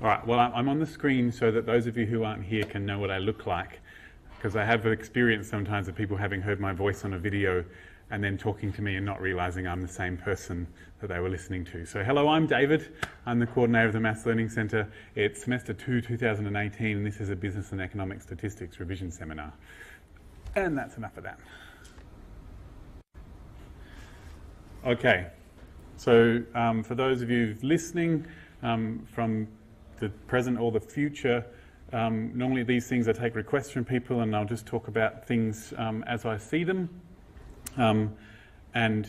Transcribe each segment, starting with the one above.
All right, well, I'm on the screen so that those of you who aren't here can know what I look like, because I have experience sometimes of people having heard my voice on a video and then talking to me and not realising I'm the same person that they were listening to. So hello, I'm David. I'm the coordinator of the Maths Learning Centre. It's semester 2, 2018, and this is a Business and Economic Statistics revision seminar. And that's enough of that. Okay, so for those of you listening from the present or the future, normally these things I take requests from people and I'll just talk about things as I see them. And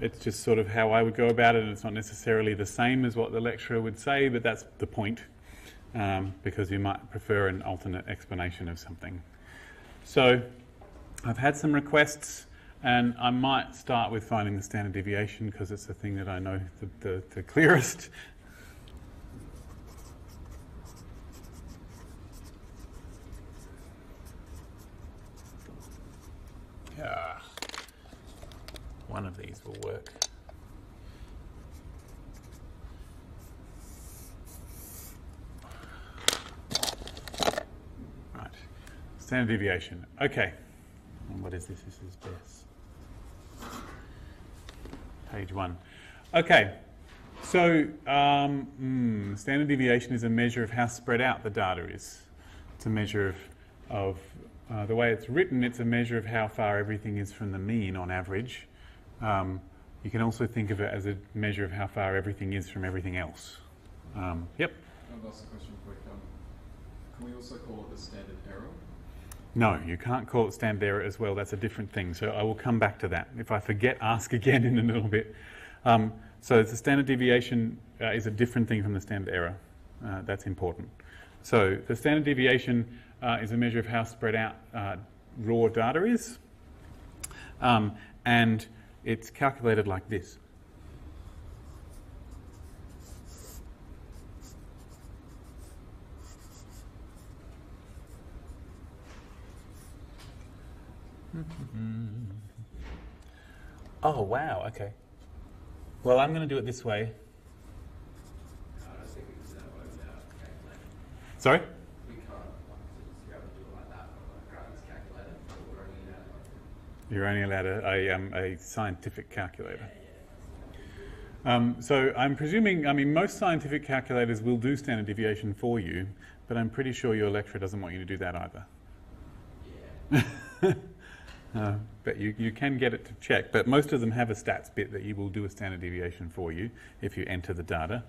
it's just sort of how I would go about it, and it's not necessarily the same as what the lecturer would say, but that's the point, because you might prefer an alternate explanation of something. So I've had some requests, and I might start with finding the standard deviation because it's the thing that I know the clearest. One of these will work. Right, standard deviation. Okay, and what is this? This is BES. Page 1. Okay, so standard deviation is a measure of how spread out the data is. It's a measure of the way it's written, it's a measure of how far everything is from the mean on average. You can also think of it as a measure of how far everything is from everything else. Yep? I've asked a question quick. Can we also call it the standard error? No, you can't call it standard error as well. That's a different thing. So I will come back to that. If I forget, ask again in a little bit. So the standard deviation is a different thing from the standard error. That's important. So the standard deviation is a measure of how spread out raw data is. And it's calculated like this. Oh, wow, okay. Well, I'm going to do it this way. Sorry? You're only allowed a scientific calculator. So I'm presuming, most scientific calculators will do standard deviation for you, but I'm pretty sure your lecturer doesn't want you to do that either. Yeah. But you can get it to check, but most of them have a stats bit that you will do a standard deviation for you if you enter the data.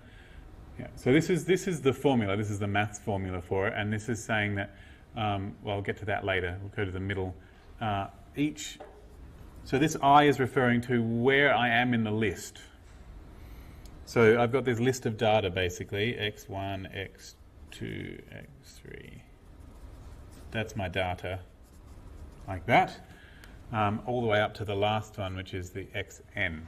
Yeah. So this is the formula, this is the maths formula for it, and this is saying that, well, I'll get to that later, we'll go to the middle. So this I is referring to where I am in the list. So I've got this list of data basically, x1, x2, x3. That's my data, like that, all the way up to the last one, which is the xn.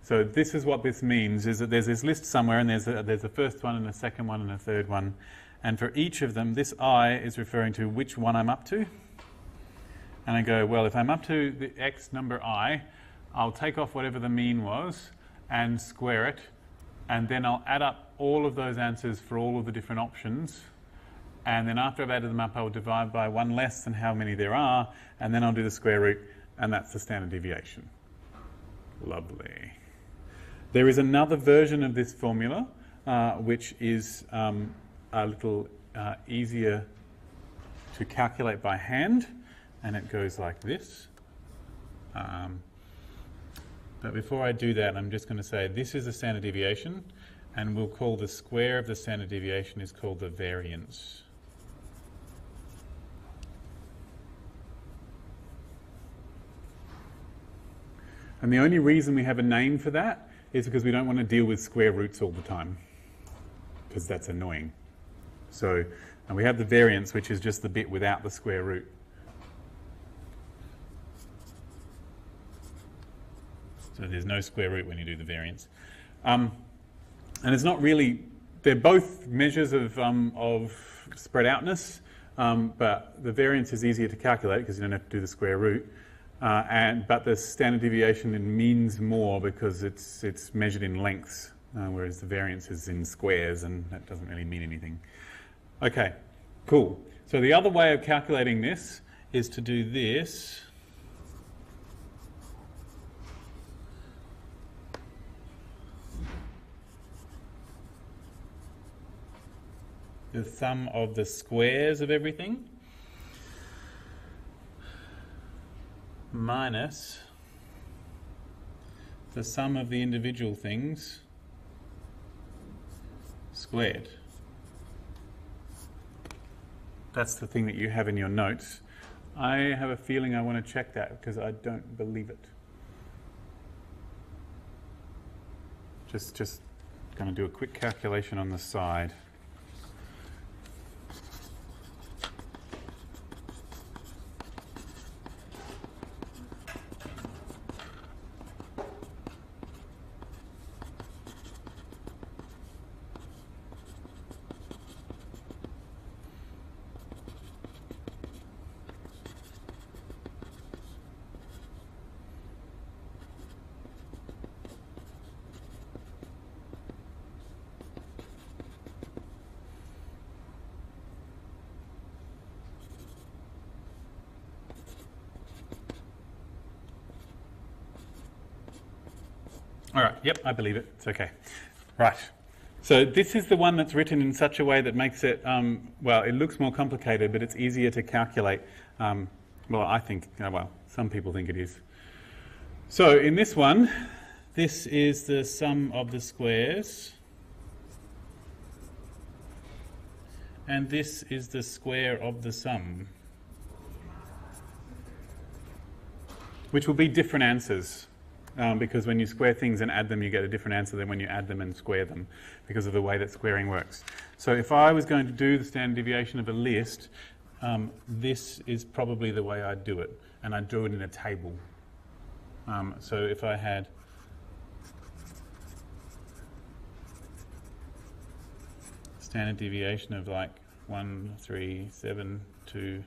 So this is what this means, is that there's this list somewhere, and there's a first one and a second one and a third one. And for each of them, this I is referring to which one I'm up to. And I go, well, if I'm up to the x number I, I'll take off whatever the mean was and square it, and then I'll add up all of those answers for all of the different options, and then after I've added them up, I'll divide by one less than how many there are, and then I'll do the square root, and that's the standard deviation. Lovely. There is another version of this formula, which is a little easier to calculate by hand. And it goes like this. But before I do that, I'm just going to say this is the standard deviation, and we'll call the square of the standard deviation is called the variance. And the only reason we have a name for that is because we don't want to deal with square roots all the time, because that's annoying. So, and we have the variance, which is just the bit without the square root. So there's no square root when you do the variance. And it's not really, they're both measures of spread outness, but the variance is easier to calculate because you don't have to do the square root. But the standard deviation means more because it's measured in lengths whereas the variance is in squares, and that doesn't really mean anything. Okay, cool. So the other way of calculating this is to do this. The sum of the squares of everything minus the sum of the individual things squared. That's the thing that you have in your notes. I have a feeling I want to check that because I don't believe it. Just going to do a quick calculation on the side. All right, yep, I believe it. It's okay. Right. So this is the one that's written in such a way that makes it, well, it looks more complicated, but it's easier to calculate. Well, I think, well, some people think it is. So in this one, this is the sum of the squares. And this is the square of the sum. Which will be different answers. Because when you square things and add them, you get a different answer than when you add them and square them, because of the way that squaring works. So if I was going to do the standard deviation of a list, this is probably the way I'd do it, and I'd do it in a table. So if I had standard deviation of like 1, 3, 7, 2,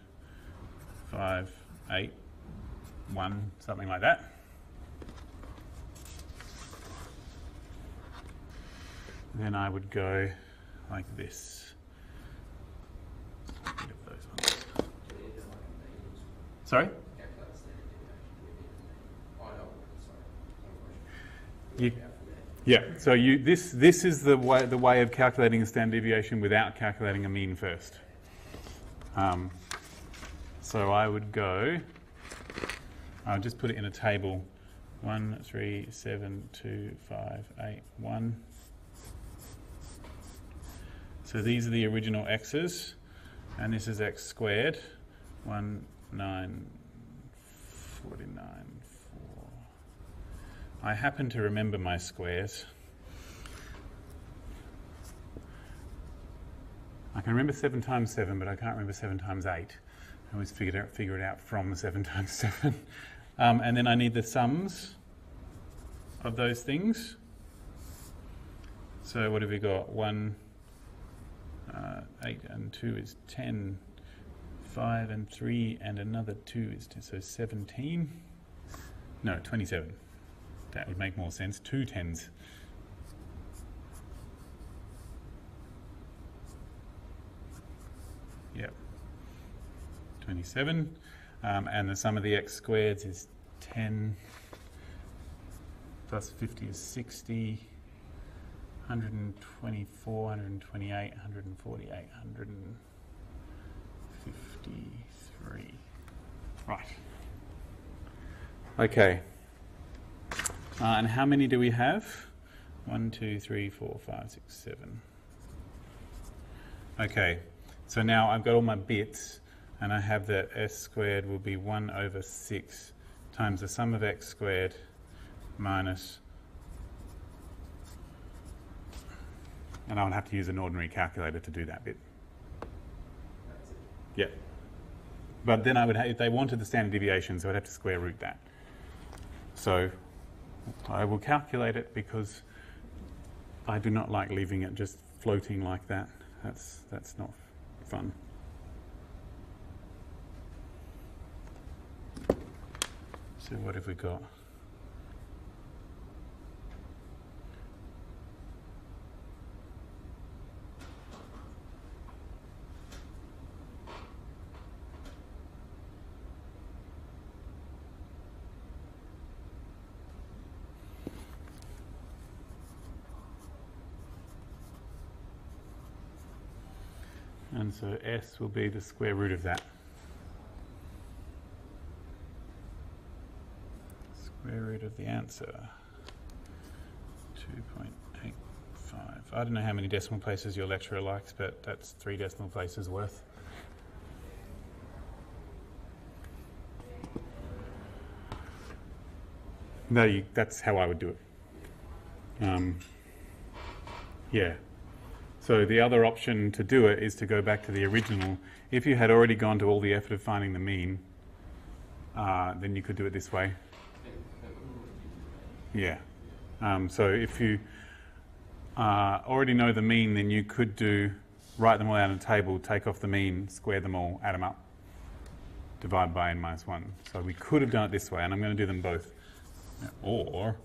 5, 8, 1, something like that. Then I would go like this. Rid of those ones. Sorry? Yeah. So this is the way of calculating a standard deviation without calculating a mean first. So I would go. I'll just put it in a table. 1, 3, 7, 2, 5, 8, 1. So these are the original x's, and this is x squared. 1, 9, 49, 4. I happen to remember my squares. I can remember 7 times 7, but I can't remember 7 times 8. I always figure it out from 7 times 7. And then I need the sums of those things. So what have we got? 1, 8 and 2 is 10, 5 and 3 and another 2 is 10, so 17. No, 27. That would make more sense. 2 tens. Yep. 27. And the sum of the x squareds is 10 plus 50 is 60. 124, 128, 148, 153. Right. Okay. And how many do we have? 1, 2, 3, 4, 5, 6, 7. Okay. So now I've got all my bits, and I have that s squared will be 1 over 6 times the sum of x squared minus. And I would have to use an ordinary calculator to do that bit. Yeah. But then I would if they wanted the standard deviation, so I'd have to square root that. So I will calculate it because I do not like leaving it just floating like that. That's not fun. So what have we got? and so S will be the square root of that. Square root of the answer. 2.85. I don't know how many decimal places your lecturer likes, but that's 3 decimal places worth. No, that's how I would do it. Yeah. So the other option to do it is to go back to the original. If you had already gone to all the effort of finding the mean, then you could do it this way. Yeah. So if you already know the mean, then you could write them all out in a table, take off the mean, square them all, add them up, divide by n minus 1. So we could have done it this way, and I'm going to do them both. Or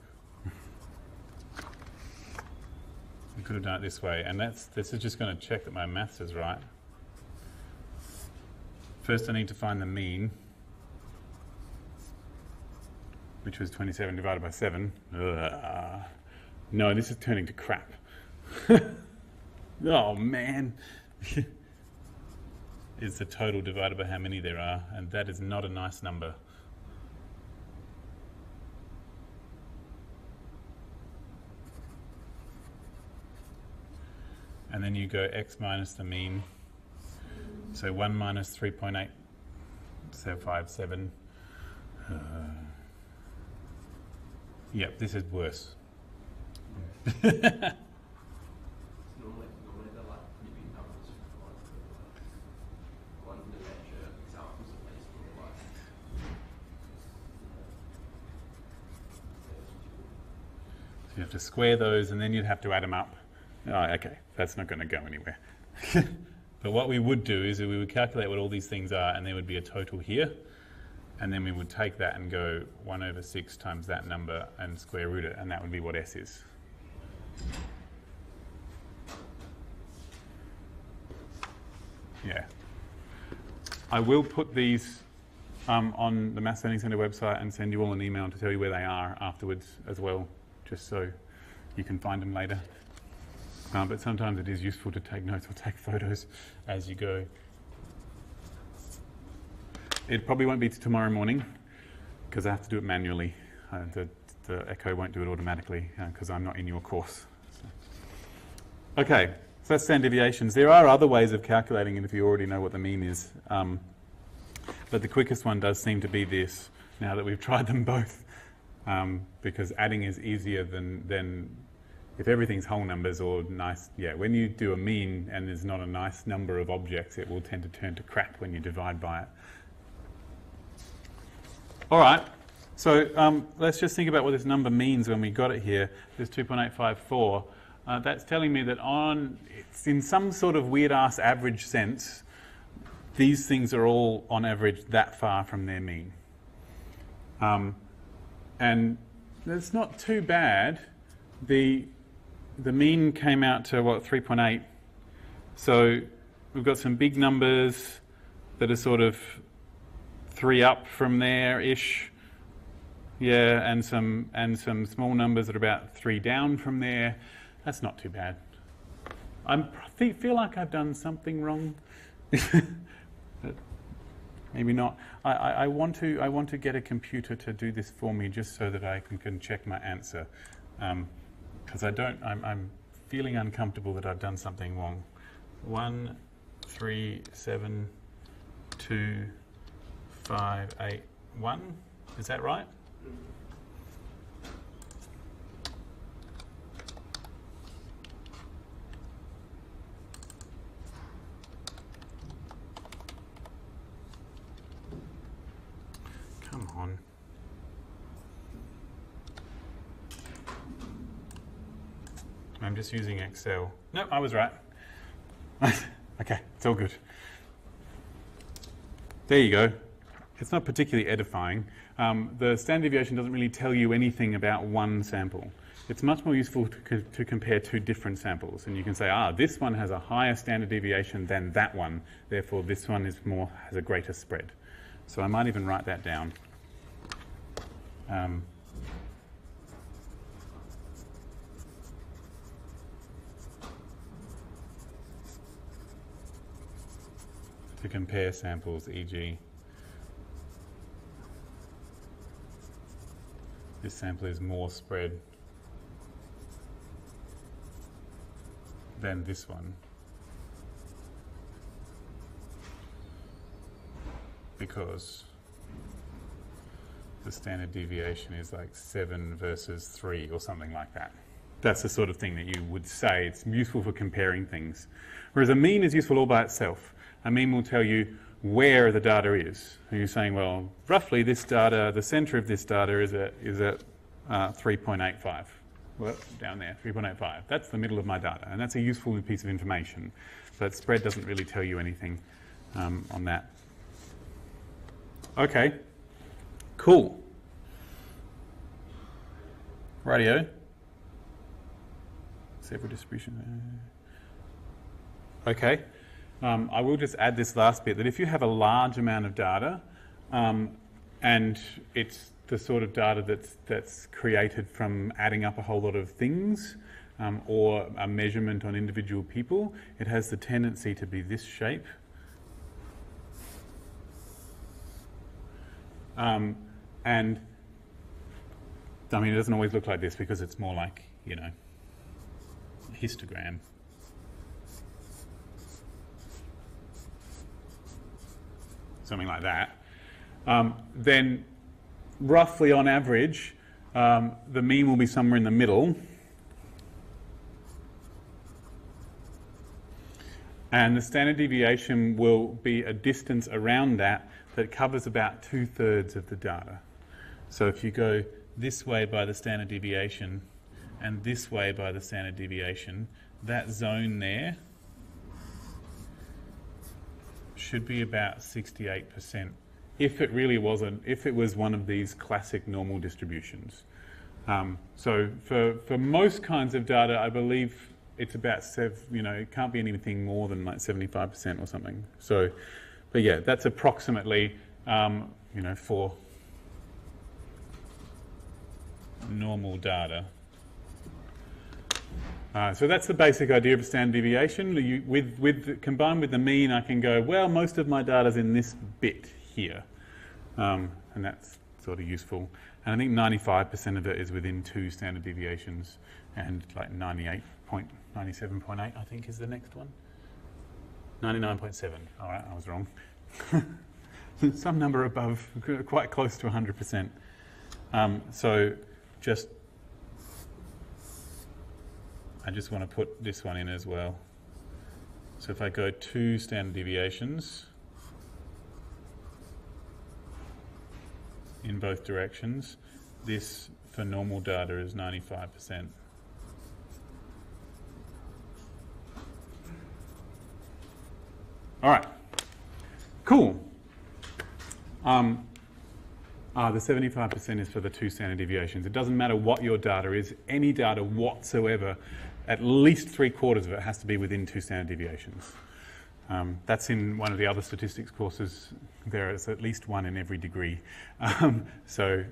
we could have done it this way, and this is just going to check that my maths is right. First I need to find the mean, which was 27 divided by 7. No, this is turning to crap. Oh man. It's the total divided by how many there are, and that is not a nice number. And then you go x minus the mean. So 1 minus 3.857. Yep, this is worse. Normally they're like pretty big numbers for one of the lecture examples at least for like. So you have to square those, and then you'd have to add them up. Oh, okay, that's not going to go anywhere. But what we would do is we would calculate what all these things are, and there would be a total here, and then we would take that and go 1 over 6 times that number and square root it, and that would be what S is. Yeah. I will put these on the Maths Learning Centre website and send you all an email to tell you where they are afterwards as well, just so you can find them later. But sometimes it is useful to take notes or take photos as you go. It probably won't be tomorrow morning because I have to do it manually. The Echo won't do it automatically because I'm not in your course. So. Okay, so that's standard deviations. There are other ways of calculating it if you already know what the mean is. But the quickest one does seem to be this, now that we've tried them both, because adding is easier than if everything's whole numbers or nice. Yeah, when you do a mean and there's not a nice number of objects, it will tend to turn to crap when you divide by it. All right, so let's just think about what this number means when we got it here. This 2.854. That's telling me that it's in some sort of weird-ass average sense, these things are all, on average, that far from their mean. And that's not too bad. The mean came out to, what, 3.8. So we've got some big numbers that are sort of 3 up from there-ish. Yeah, and some small numbers that are about 3 down from there. That's not too bad. I feel like I've done something wrong. But maybe not. I want to get a computer to do this for me just so that I can check my answer. Because I'm feeling uncomfortable that I've done something wrong. 1, 3, 7, 2, 5, 8, 1. Is that right? Come on. I'm just using Excel. No, I was right. Okay, it's all good. There you go. It's not particularly edifying. The standard deviation doesn't really tell you anything about one sample. It's much more useful to compare 2 different samples. And you can say, this one has a higher standard deviation than that one. Therefore, this one has a greater spread. So I might even write that down. to compare samples, e.g. this sample is more spread than this one because the standard deviation is like 7 versus 3 or something like that. That's the sort of thing that you would say. It's useful for comparing things. Whereas a mean is useful all by itself. A mean will tell you where the data is. And you're saying, well, roughly this data, the centre of this data is at 3.85. Well, down there, 3.85. That's the middle of my data, and that's a useful piece of information. But spread doesn't really tell you anything on that. Okay, cool. Rightio. Several distribution. Okay. I will just add this last bit, that if you have a large amount of data and it's the sort of data that's created from adding up a whole lot of things or a measurement on individual people, it has the tendency to be this shape. And I mean, it doesn't always look like this because it's more like, you know, a histogram. Something like that. Then roughly on average, the mean will be somewhere in the middle. And the standard deviation will be a distance around that covers about 2/3 of the data. So if you go this way by the standard deviation and this way by the standard deviation, that zone there should be about 68%. If it really wasn't, if it was one of these classic normal distributions. So for most kinds of data, I believe it's about, it can't be anything more than like 75% or something. So, but yeah, that's approximately, for normal data. So that's the basic idea of standard deviation. Combined with the mean, I can go, well, most of my data's in this bit here. And that's sort of useful. And I think 95% of it is within 2 standard deviations, and like 97.8, I think, is the next one. 99.7. All right, I was wrong. Some number above, quite close to 100%. So I just want to put this one in as well. So if I go 2 standard deviations in both directions, this for normal data is 95%. All right, cool. The 75% is for the 2 standard deviations. It doesn't matter what your data is, any data whatsoever, at least 3/4 of it has to be within 2 standard deviations. That's in one of the other statistics courses. There is at least 1 in every degree. That's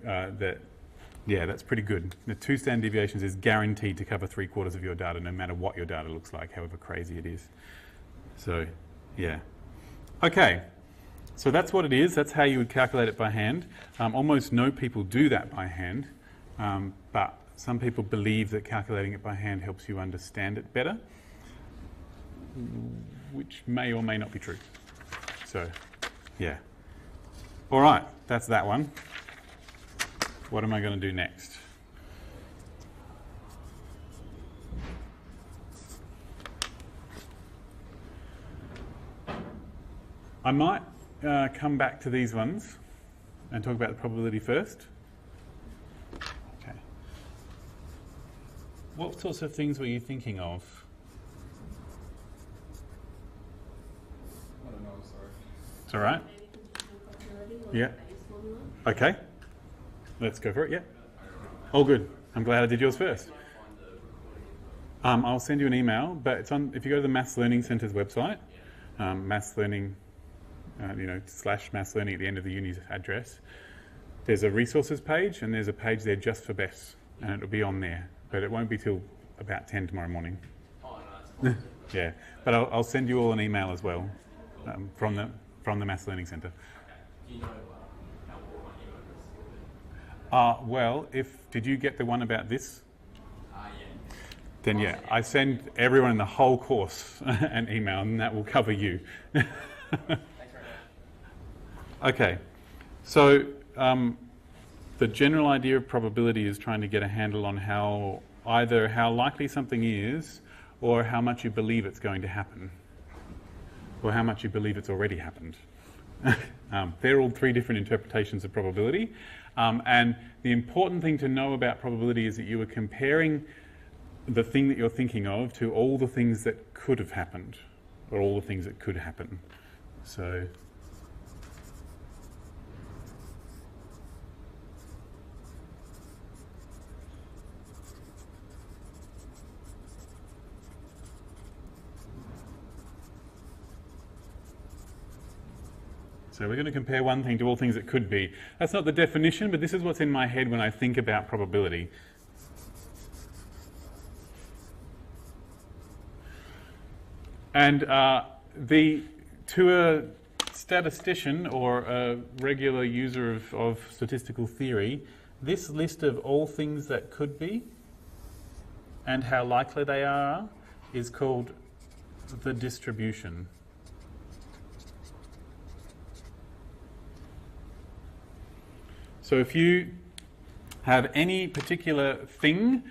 pretty good. The 2 standard deviations is guaranteed to cover 3/4 of your data, no matter what your data looks like, however crazy it is. So, yeah. Okay. So that's what it is. That's how you would calculate it by hand. Almost no people do that by hand, but some people believe that calculating it by hand helps you understand it better, which may or may not be true. So, yeah. All right, that's that one. What am I going to do next? I might come back to these ones and talk about the probability first. Okay. What sorts of things were you thinking of? I don't know, sorry. It's all right. Yeah. Okay. Let's go for it. Yeah. All good. I'm glad I did yours first. I'll send you an email, but it's on. If you go to the Maths Learning Centre's website, Maths Learning. /Maths Learning at the end of the uni's address. There's a resources page, and there's a page there just for BES, and it'll be on there. But it won't be till about 10 tomorrow morning. Oh, no, that's fine. Yeah, but I'll send you all an email as well. from the Maths Learning Centre. Okay. Do you know how all my email address will be? Well, did you get the one about this? Yeah. Then yeah, I send everyone in the whole course an email, and that will cover you. Thanks very much. Okay, so the general idea of probability is trying to get a handle on either how likely something is, or how much you believe it's going to happen, or how much you believe it's already happened. They're all three different interpretations of probability, and the important thing to know about probability is that you are comparing the thing that you're thinking of to all the things that could have happened, or all the things that could happen. So we're going to compare one thing to all things that could be. That's not the definition, but this is what's in my head when I think about probability. And to a statistician or a regular user of statistical theory, this list of all things that could be and how likely they are is called the distribution. So if you have any particular thing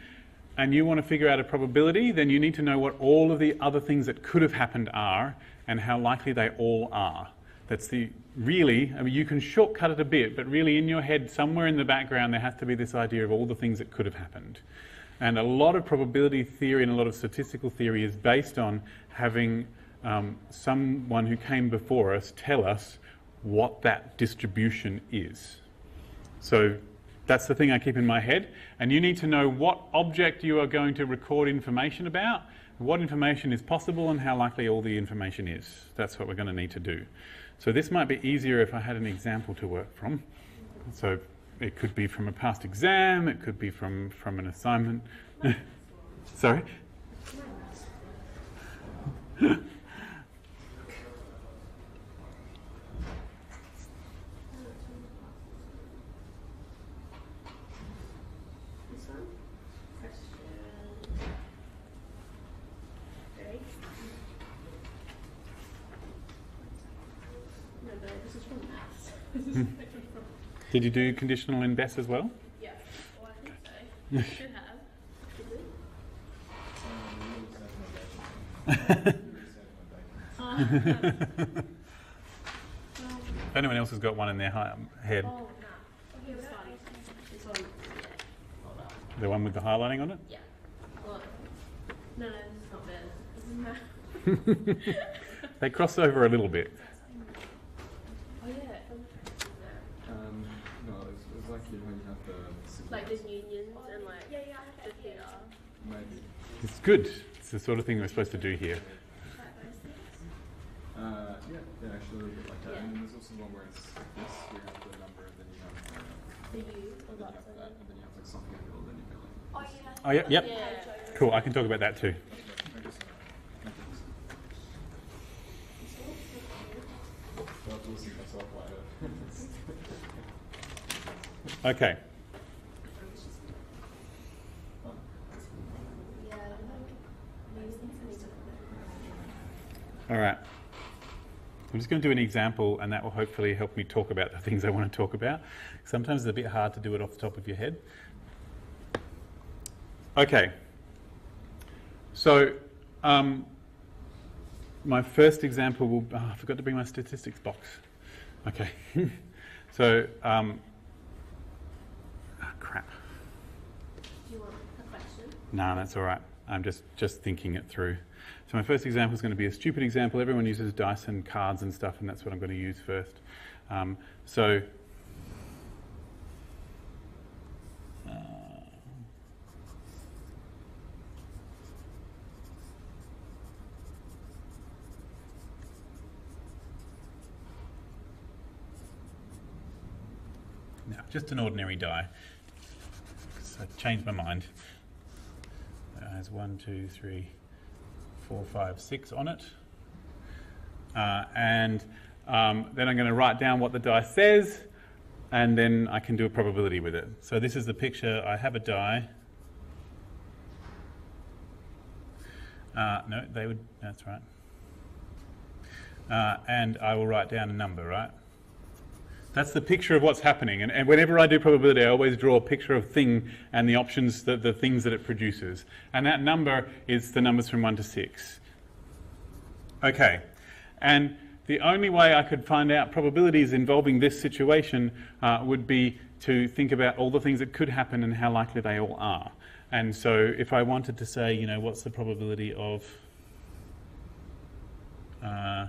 and you want to figure out a probability, then you need to know what all of the other things that could have happened are and how likely they all are. That's really, I mean, you can shortcut it a bit, but really in your head, somewhere in the background, there has to be this idea of all the things that could have happened. And a lot of probability theory and a lot of statistical theory is based on having someone who came before us tell us what that distribution is. So that's the thing I keep in my head. And you need to know what object you are going to record information about, what information is possible, and how likely all the information is. That's what we're going to need to do. So this might be easier if I had an example to work from. So it could be from a past exam, it could be from an assignment. Sorry? Did you do conditional in BES as well? Yeah, well, I think so. You should have. If anyone else has got one in their head, Oh, no. This one. This one. Yeah. the one with the highlighting on it? Yeah. Well, no, this is not bad. They cross over a little bit. Oh, yeah. No, it's like you know when you have the Like there's unions and like the theatre. maybe. It's good. It's the sort of thing we're supposed to do here. Yeah, actually a little bit like that. Yeah. And then there's also one where it's this, you have the number, and then you have The U or and then you lots have of that, and then you have like something in the middle, then you fill in. Oh, yeah. Oh, yeah, yep. Yeah. Cool, I can talk about that too. We'll see myself later. Okay. Yeah. All right. I'm just going to do an example, and that will hopefully help me talk about the things I want to talk about. Sometimes it's a bit hard to do it off the top of your head. Okay. So, my first example will... Oh, I forgot to bring my statistics box. Okay. So, crap. Do you want a question? No, that's all right. I'm just thinking it through. So my first example is going to be a stupid example. Everyone uses dice and cards and stuff, and that's what I'm going to use first. Now, just an ordinary die. So I changed my mind. It has 1, 2, 3, 4, 5, 6 on it. and then I'm going to write down what the die says, and then I can do a probability with it. So this is the picture. I have a die. No, they would, that's right. And I will write down a number, right? That's the picture of what's happening. And whenever I do probability, I always draw a picture of thing and the options, the things that it produces. And that number is the numbers from 1 to 6. Okay. And the only way I could find out probabilities involving this situation would be to think about all the things that could happen and how likely they all are. And so if I wanted to say, you know, what's the probability of a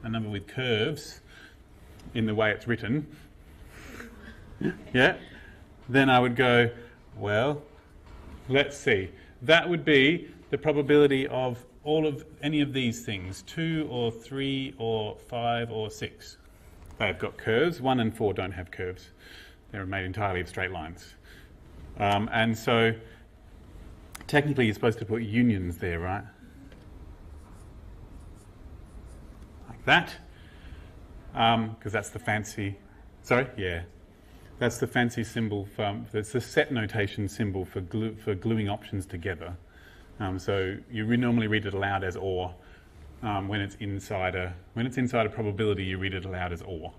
number with curves in the way it's written, yeah, then I would go, well, let's see. That would be the probability of all of any of these things, 2 or 3 or 5 or 6. They've got curves. 1 and 4 don't have curves. They're made entirely of straight lines. And so technically you're supposed to put unions there, right? Like that. Because that's the fancy, sorry? Yeah. That's the fancy symbol, it's the set notation symbol for gluing options together. So you normally read it aloud as or. When it's inside a probability, you read it aloud as or.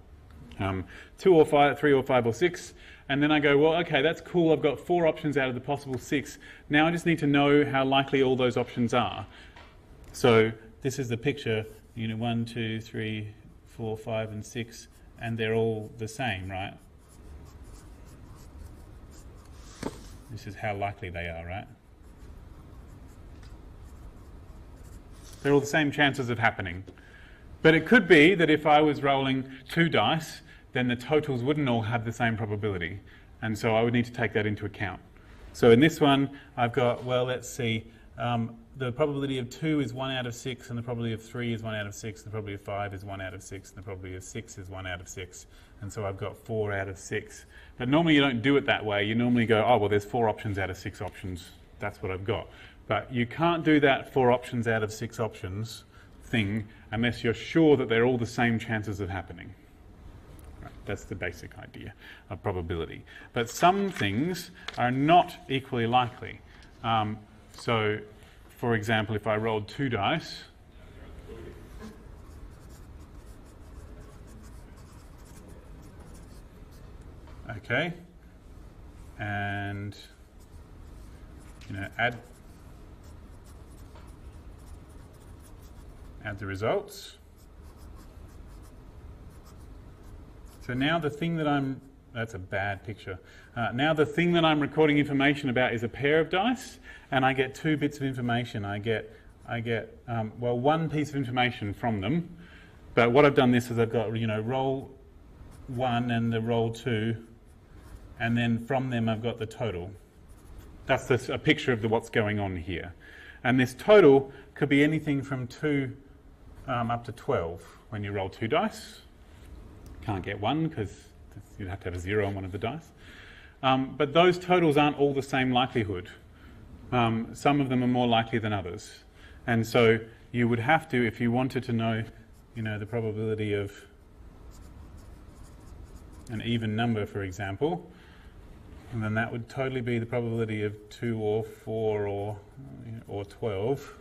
2 or 5, 3 or 5 or 6, and then I go, well, okay, that's cool. I've got 4 options out of the possible 6. Now I just need to know how likely all those options are. So this is the picture. 1, 2, 3, 4, 5, and 6, and they're all the same, right? This is how likely they are, right? They're all the same chances of happening. But it could be that if I was rolling 2 dice, then the totals wouldn't all have the same probability. And so I would need to take that into account. So in this one, I've got, well, let's see, the probability of 2 is 1 out of 6, and the probability of 3 is 1 out of 6, the probability of 5 is 1 out of 6, and the probability of 6 is 1 out of 6. And so I've got 4 out of 6. But normally you don't do it that way. You normally go, oh, well, there's 4 options out of 6 options. That's what I've got. But you can't do that 4 options out of 6 options thing unless you're sure that they're all the same chances of happening. Right, that's the basic idea of probability. But some things are not equally likely. So, for example, if I rolled 2 dice, okay, and add the results. So now the thing that that's a bad picture. Now the thing that I'm recording information about is a pair of dice, and I get 2 bits of information. I get well, 1 piece of information from them, but what I've done this is I've got, roll 1 and the roll 2, and then from them I've got the total. That's a picture of what's going on here. And this total could be anything from 2 up to 12 when you roll 2 dice. Can't get 1 because you'd have to have a 0 on one of the dice. But those totals aren't all the same likelihood. Some of them are more likely than others. And so you would have to, if you wanted to know, the probability of an even number, for example, and then that would totally be the probability of 2 or 4 or 12.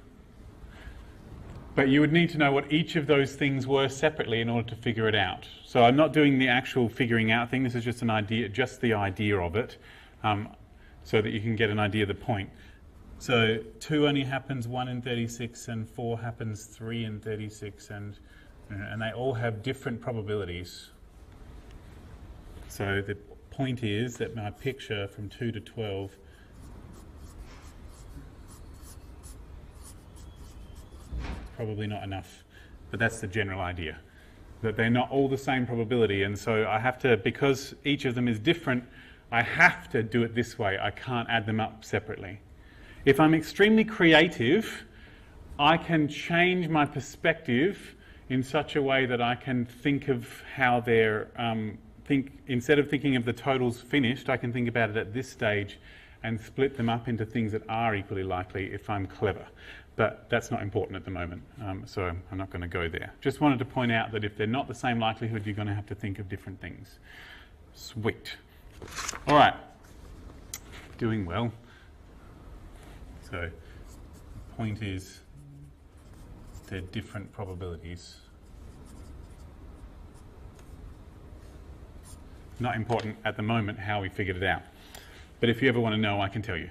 But you would need to know what each of those things were separately in order to figure it out. So I'm not doing the actual figuring out thing. This is just an idea, just the idea of it, so that you can get an idea of the point. So 2 only happens 1 in 36, and 4 happens 3 in 36, and they all have different probabilities. So the point is that my picture from 2 to 12 probably not enough, but that's the general idea, that they're not all the same probability. And so I have to, because each of them is different, I have to do it this way. I can't add them up separately. If I'm extremely creative, I can change my perspective in such a way that I can think of how they're, instead of thinking of the totals finished, I can think about it at this stage and split them up into things that are equally likely if I'm clever. But that's not important at the moment, so I'm not going to go there. Just wanted to point out that if they're not the same likelihood, you're going to have to think of different things. Sweet. All right. Doing well. So the point is they're different probabilities. Not important at the moment how we figured it out. But if you ever want to know, I can tell you.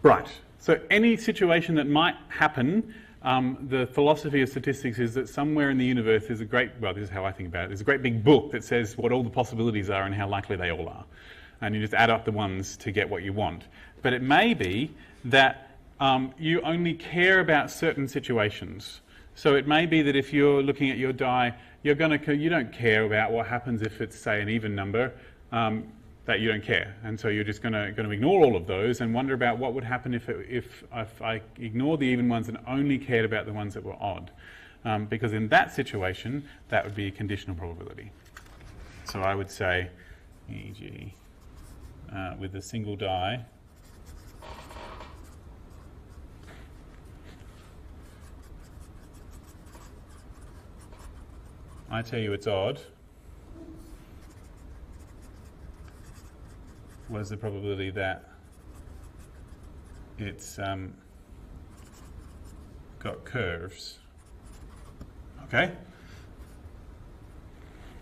Right. So any situation that might happen, the philosophy of statistics is that somewhere in the universe there's a great, well, this is how I think about it, there's a great big book that says what all the possibilities are and how likely they all are. And you just add up the ones to get what you want. But it may be that you only care about certain situations. So it may be that if you're looking at your die, you don't care about what happens if it's, say, an even number, that you don't care. And so you're just going to ignore all of those and wonder about what would happen if I ignored the even ones and only cared about the ones that were odd. Because in that situation, that would be a conditional probability. So I would say, e.g., with a single die, I tell you it's odd, what is the probability that it's got curves? Okay?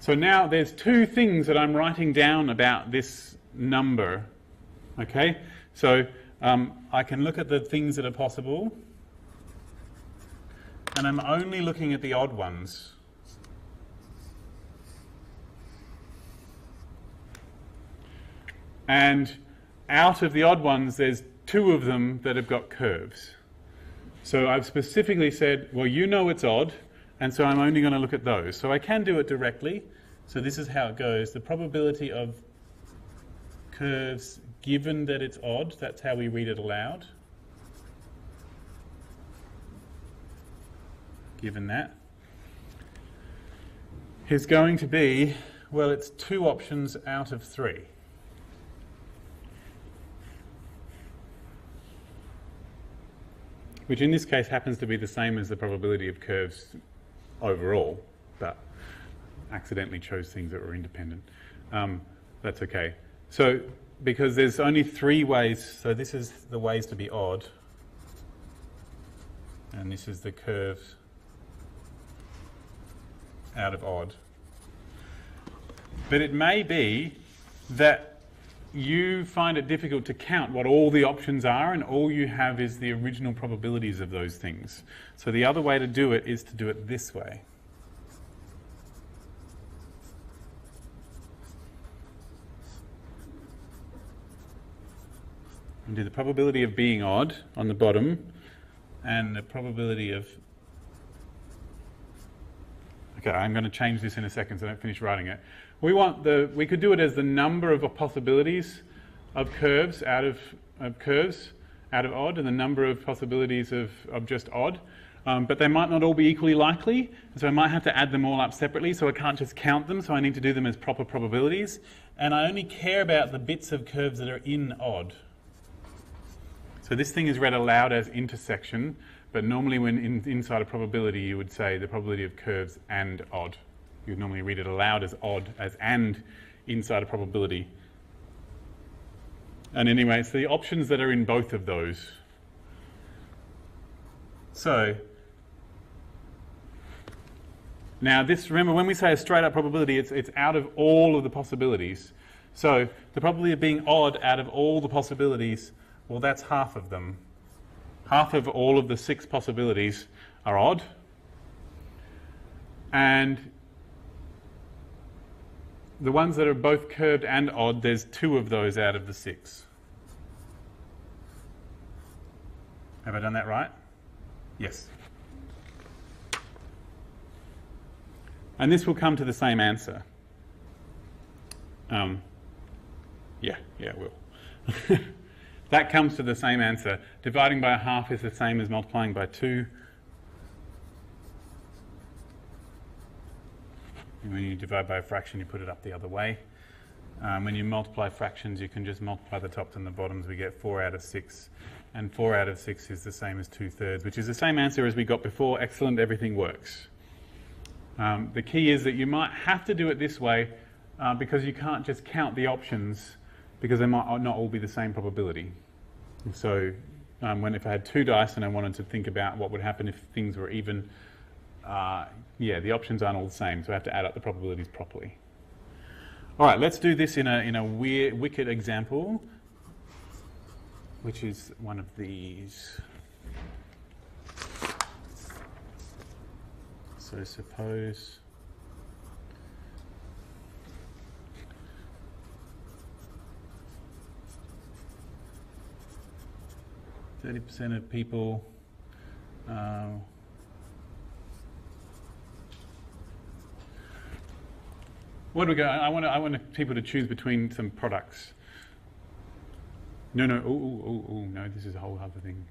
So now there's two things that I'm writing down about this number. Okay? So I can look at the things that are possible, and I'm only looking at the odd ones. And out of the odd ones, there's two of them that have got curves. So I've specifically said, well, you know it's odd, and so I'm only going to look at those. So I can do it directly. So this is how it goes. The probability of curves given that it's odd, that's how we read it aloud. Given that, is going to be, well, it's 2 options out of 3. Which in this case happens to be the same as the probability of curves overall, but accidentally chose things that were independent. That's okay. So because there's only 3 ways, so this is the ways to be odd, and this is the curves out of odd. But it may be that you find it difficult to count what all the options are, and all you have is the original probabilities of those things. So the other way to do it is to do it this way. And do the probability of being odd on the bottom, and the probability of... Okay, I'm going to change this in a second so I don't finish writing it. We could do it as the number of possibilities of curves out of odd, and the number of possibilities of just odd. But they might not all be equally likely, so I might have to add them all up separately, so I can't just count them, so I need to do them as proper probabilities. And I only care about the bits of curves that are in odd. So this thing is read aloud as intersection, but normally when inside a probability you would say the probability of curves and odd. You would normally read it aloud as odd, as and inside a probability. And anyway, it's the options that are in both of those. So, now this, remember when we say a straight up probability, it's out of all of the possibilities. So the probability of being odd out of all the possibilities, well, that's half of them. Half of all of the 6 possibilities are odd. And the ones that are both curved and odd, there's 2 of those out of the 6. Have I done that right? Yes. And this will come to the same answer. Yeah, it will. That comes to the same answer. Dividing by a half is the same as multiplying by 2. And when you divide by a fraction, you put it up the other way. When you multiply fractions, you can just multiply the tops and the bottoms. We get 4 out of 6. And 4 out of 6 is the same as 2/3, which is the same answer as we got before. Excellent, everything works. The key is that you might have to do it this way because you can't just count the options because they might not all be the same probability. So if I had 2 dice and I wanted to think about what would happen if things were even, the options aren't all the same, so I have to add up the probabilities properly. All right, let's do this in a wicked example, which is one of these. So suppose 30% of people where do we go? I want people to choose between some products. No, no, this is a whole other thing.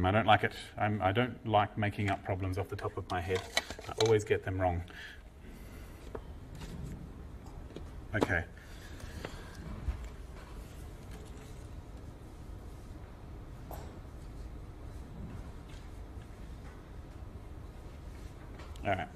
I don't like it. I don't like making up problems off the top of my head. I always get them wrong. Okay. All right.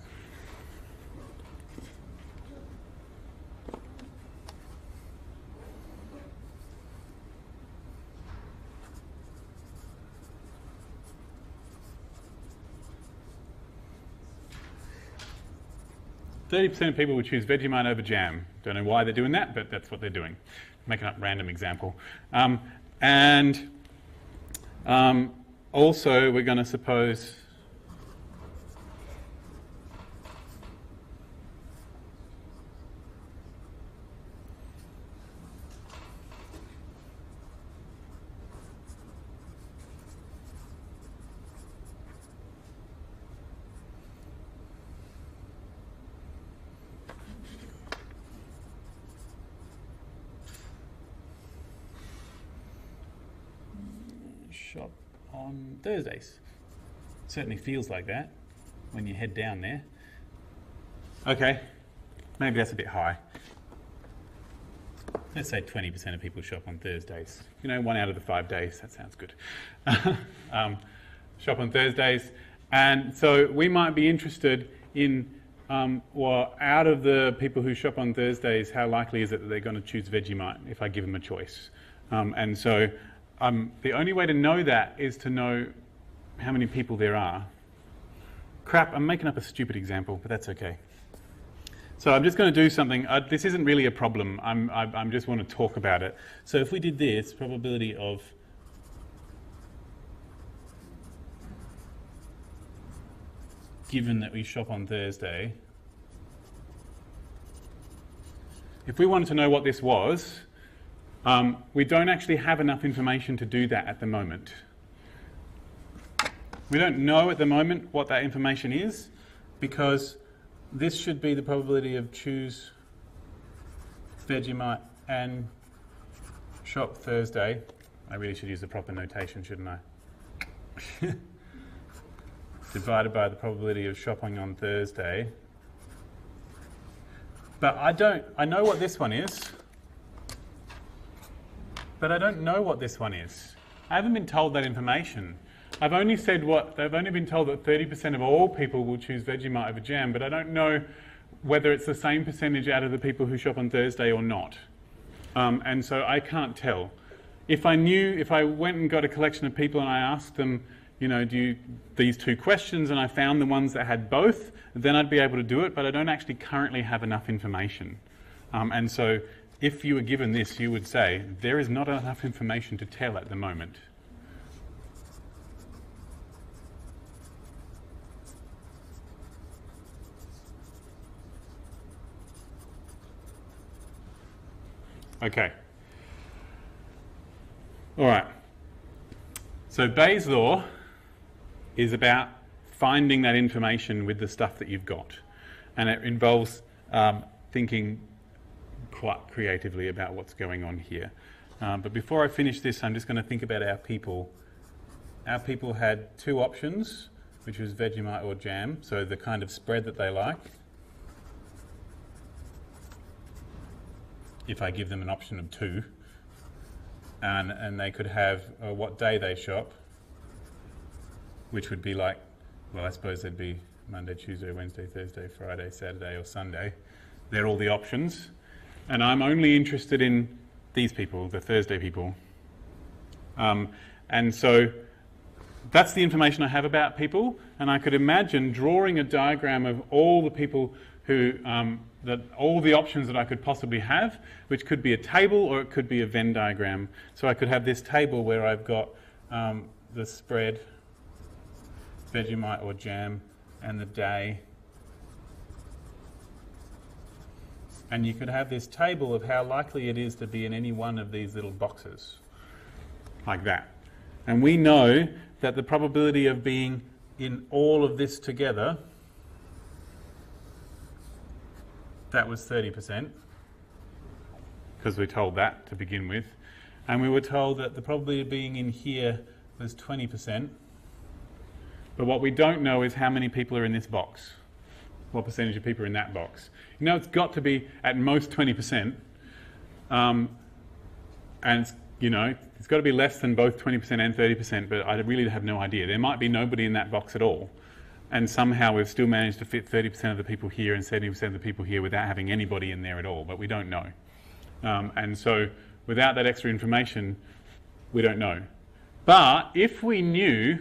%30 of people would choose Vegemite over jam. Don't know why they're doing that, but that's what they're doing. Making up a random example. Also, we're going to suppose shop on Thursdays. Certainly feels like that when you head down there. Okay, maybe that's a bit high. Let's say 20% of people shop on Thursdays. 1 out of the 5 days, that sounds good. Shop on Thursdays. And so we might be interested in, out of the people who shop on Thursdays, how likely is it that they're going to choose Vegemite if I give them a choice? The only way to know that is to know how many people there are. Crap, I'm making up a stupid example, but that's okay. So I'm just going to do something. This isn't really a problem. I just want to talk about it. So if we did this, probability of given that we shop on Thursday, if we wanted to know what this was, we don't actually have enough information to do that at the moment. We don't know at the moment what that information is because this should be the probability of choose Vegemite and shop Thursday. I really should use the proper notation, shouldn't I? Divided by the probability of shopping on Thursday. But I know what this one is. But I don't know what this one is. I haven't been told that information. I've only been told that 30% of all people will choose Vegemite over jam, but I don't know whether it's the same percentage out of the people who shop on Thursday or not. And so I can't tell. If I went and got a collection of people and I asked them, these 2 questions and I found the ones that had both, then I'd be able to do it, but I don't actually currently have enough information. And so if you were given this, you would say, there is not enough information to tell at the moment. Okay. All right. So Bayes' law is about finding that information with the stuff that you've got. And it involves thinking quite creatively about what's going on here. But before I finish this, I'm just going to think about our people. Our people had two options, which was Vegemite or jam, so the kind of spread that they like. If I give them an option of two, and they could have what day they shop, which would be like, well, I suppose they'd be Monday, Tuesday, Wednesday, Thursday, Friday, Saturday or Sunday. They're all the options. And I'm only interested in these people, the Thursday people. And so that's the information I have about people, and I could imagine drawing a diagram of all the people who, all the options that I could possibly have, which could be a table or it could be a Venn diagram. So I could have this table where I've got the spread, Vegemite or jam, and the day. And you could have this table of how likely it is to be in any one of these little boxes, like that. And we know that the probability of being in all of this together, that was 30%, because we're told that to begin with. And we were told that the probability of being in here was 20%. But what we don't know is how many people are in this box. What percentage of people are in that box? You know, it's got to be at most 20%. And it's got to be less than both 20% and 30%, but I really have no idea. There might be nobody in that box at all, and somehow we've still managed to fit 30% of the people here and 70% of the people here without having anybody in there at all, but we don't know. And so without that extra information, we don't know. But if we knew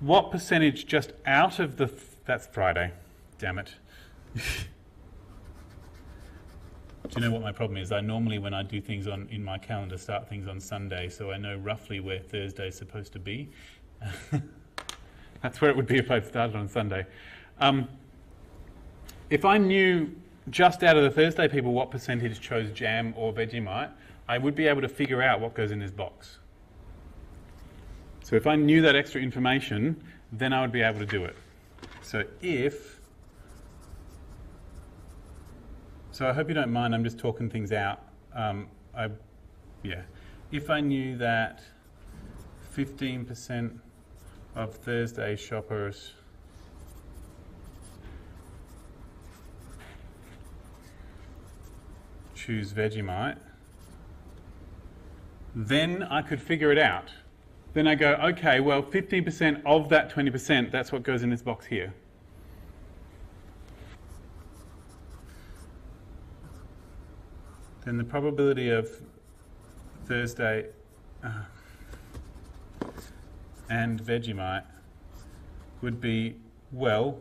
what percentage just out of the... That's Friday, damn it. Do you know what my problem is? I normally, when I do things in my calendar, start things on Sunday, so I know roughly where Thursday is supposed to be. That's where it would be if I'd started on Sunday. If I knew just out of the Thursday people what percentage chose jam or Vegemite, I would be able to figure out what goes in this box. So if I knew that extra information, then I would be able to do it. So I hope you don't mind, I'm just talking things out. If I knew that 15% of Thursday shoppers choose Vegemite, then I could figure it out. Then I go, okay, well, 15% of that 20%, that's what goes in this box here. Then the probability of Thursday and Vegemite would be, well,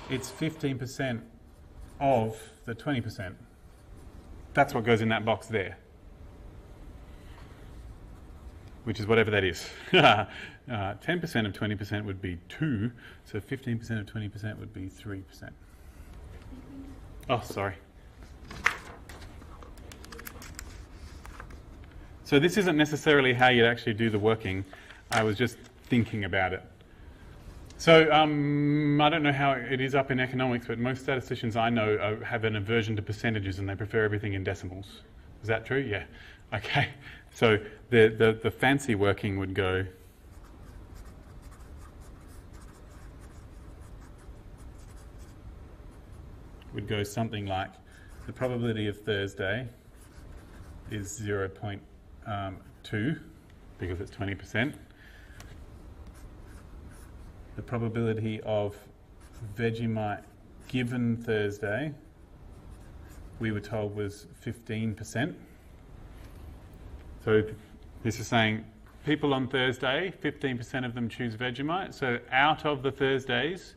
it's 15% of the 20%. That's what goes in that box there, which is whatever that is. 10% of 20% would be 2, so 15% of 20% would be 3%. Oh, sorry. So this isn't necessarily how you'd actually do the working. I was just thinking about it. So I don't know how it is up in economics, but most statisticians I know have an aversion to percentages and they prefer everything in decimals. Is that true? Yeah. Okay. So the fancy working would go something like the probability of Thursday is 0.2 because it's 20%. The probability of Vegemite given Thursday, we were told, was 15%. So this is saying people on Thursday, 15% of them choose Vegemite. So out of the Thursdays,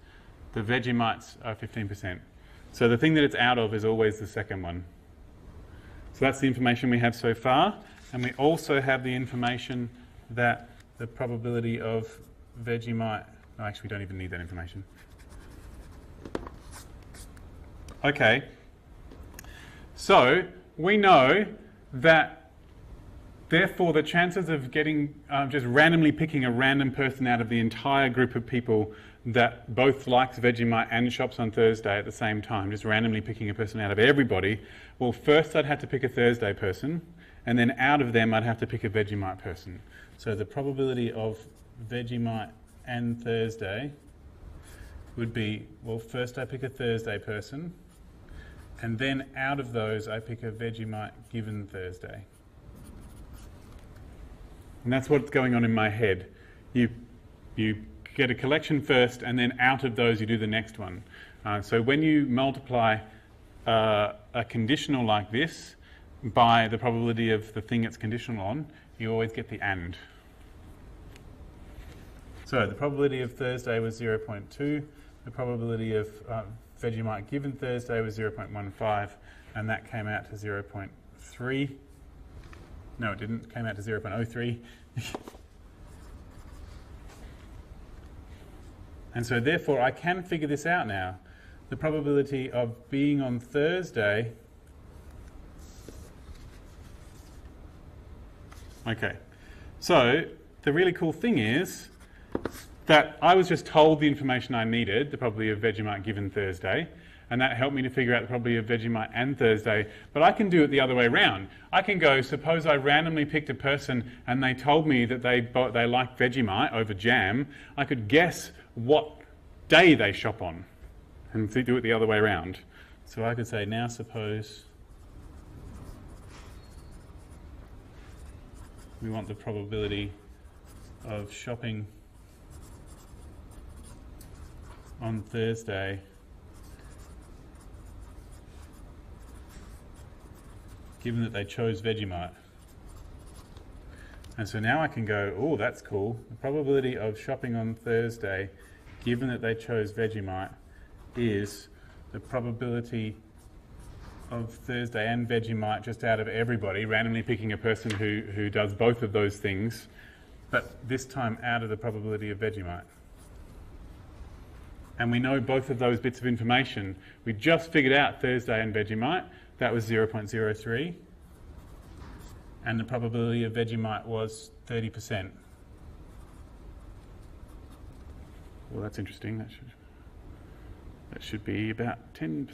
the Vegemites are 15%. So the thing that it's out of is always the second one. So that's the information we have so far. And we also have the information that the probability of Vegemite... No, actually, we don't even need that information. Okay. So we know that Therefore, the chances of getting just randomly picking a random person out of the entire group of people that both likes Vegemite and shops on Thursday at the same time, just randomly picking a person out of everybody, well, first I'd have to pick a Thursday person, and then out of them I'd have to pick a Vegemite person. So the probability of Vegemite and Thursday would be, well, first I pick a Thursday person, and then out of those I pick a Vegemite given Thursday. And that's what's going on in my head. You get a collection first, and then out of those you do the next one. So when you multiply a conditional like this by the probability of the thing it's conditional on, you always get the AND. So the probability of Thursday was 0.2, the probability of Vegemite given Thursday was 0.15, and that came out to 0.3. No, it didn't. It came out to 0.03. And so therefore I can figure this out now. The probability of being on Thursday. Okay. So the really cool thing is that I was just told the information I needed, the probability of Vegemite given Thursday, and that helped me to figure out the probability of Vegemite and Thursday. But I can do it the other way around. I can go, suppose I randomly picked a person and they told me that they like Vegemite over jam. I could guess what day they shop on and do it the other way around. So I could say, now suppose we want the probability of shopping on Thursday given that they chose Vegemite. And so now I can go, oh, that's cool. The probability of shopping on Thursday given that they chose Vegemite is the probability of Thursday and Vegemite just out of everybody, randomly picking a person who does both of those things, but this time out of the probability of Vegemite. And we know both of those bits of information. We just figured out Thursday and Vegemite. That was 0.03. And the probability of Vegemite was 30%. Well, that's interesting. That should be about 10%.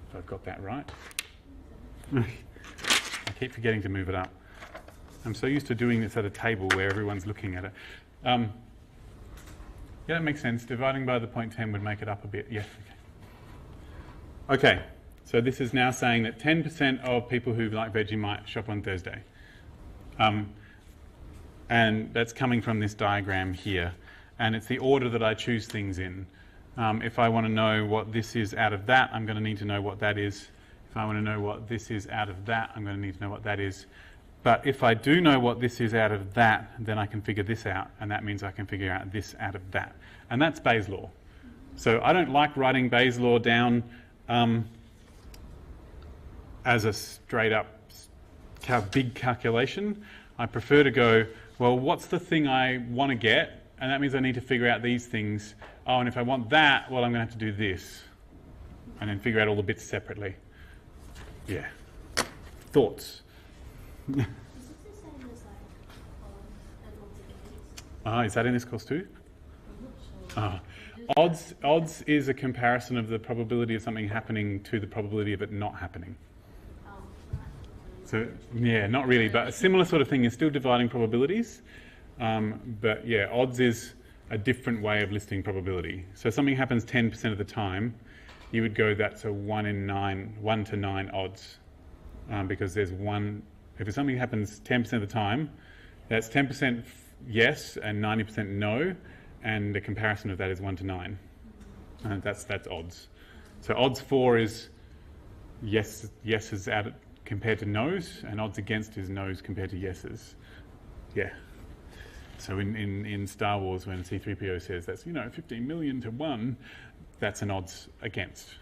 If I've got that right. I keep forgetting to move it up. I'm so used to doing this at a table where everyone's looking at it. Yeah, that makes sense. Dividing by the 0.10 would make it up a bit. Yes. Okay, so this is now saying that 10% of people who like Vegemite shop on Thursday. And that's coming from this diagram here. And it's the order that I choose things in. If I want to know what this is out of that, I'm going to need to know what that is. If I want to know what this is out of that, I'm going to need to know what that is. But if I do know what this is out of that, then I can figure this out, and that means I can figure out this out of that. And that's Bayes' law. So I don't like writing Bayes' law down as a straight up big calculation. I prefer to go, well, what's the thing I want to get? And that means I need to figure out these things. Oh, and if I want that, well, I'm going to have to do this. And then figure out all the bits separately. Yeah. Thoughts? Is it the same as like an observation? Is that in this course too? I'm not sure. Odds is a comparison of the probability of something happening to the probability of it not happening. Oh, right. So, yeah, not really, but a similar sort of thing is still dividing probabilities. But yeah, odds is a different way of listing probability. So something happens 10% of the time, you would go that's a 1 to 9 odds. Because there's one, if something happens 10% of the time, that's 10% yes and 90% no, and the comparison of that is 1 to 9. That's odds. So odds for is yeses out compared to no's, and odds against is no's compared to yeses. Yeah. So in Star Wars, when C-3PO says that's 15 million to 1, that's an odds against.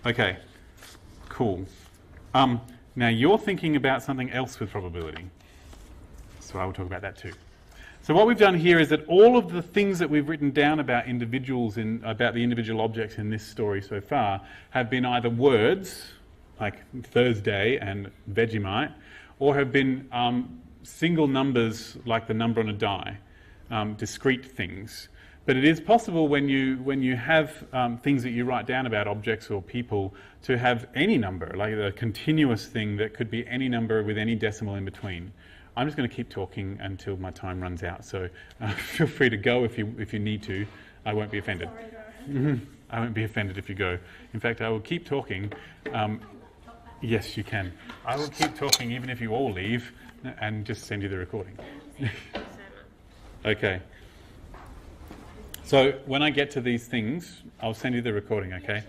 Okay. Cool. Now you're thinking about something else with probability, so I will talk about that too. So what we've done here is that all of the things that we've written down about individuals about the individual objects in this story so far have been either words, like Thursday and Vegemite, or have been single numbers like the number on a die, discrete things. But it is possible when you have things that you write down about objects or people to have any number, like a continuous thing that could be any number with any decimal in between. I'm just going to keep talking until my time runs out, so feel free to go if you need to. I won't be offended. I won't be offended if you go. In fact, I will keep talking. Yes, you can. I will keep talking even if you all leave and just send you the recording. Okay. So when I get to these things, I'll send you the recording, okay?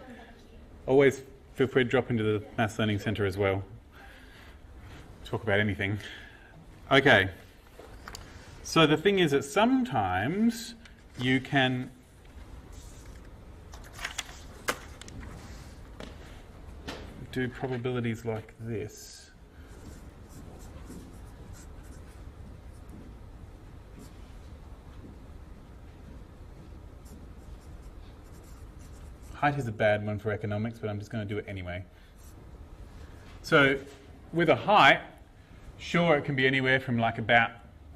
Always feel free to drop into the Maths Learning Centre as well. Talk about anything. Okay. So the thing is that sometimes you can do probabilities like this. Height is a bad one for economics, but I'm just going to do it anyway. So with a height, sure, it can be anywhere from like about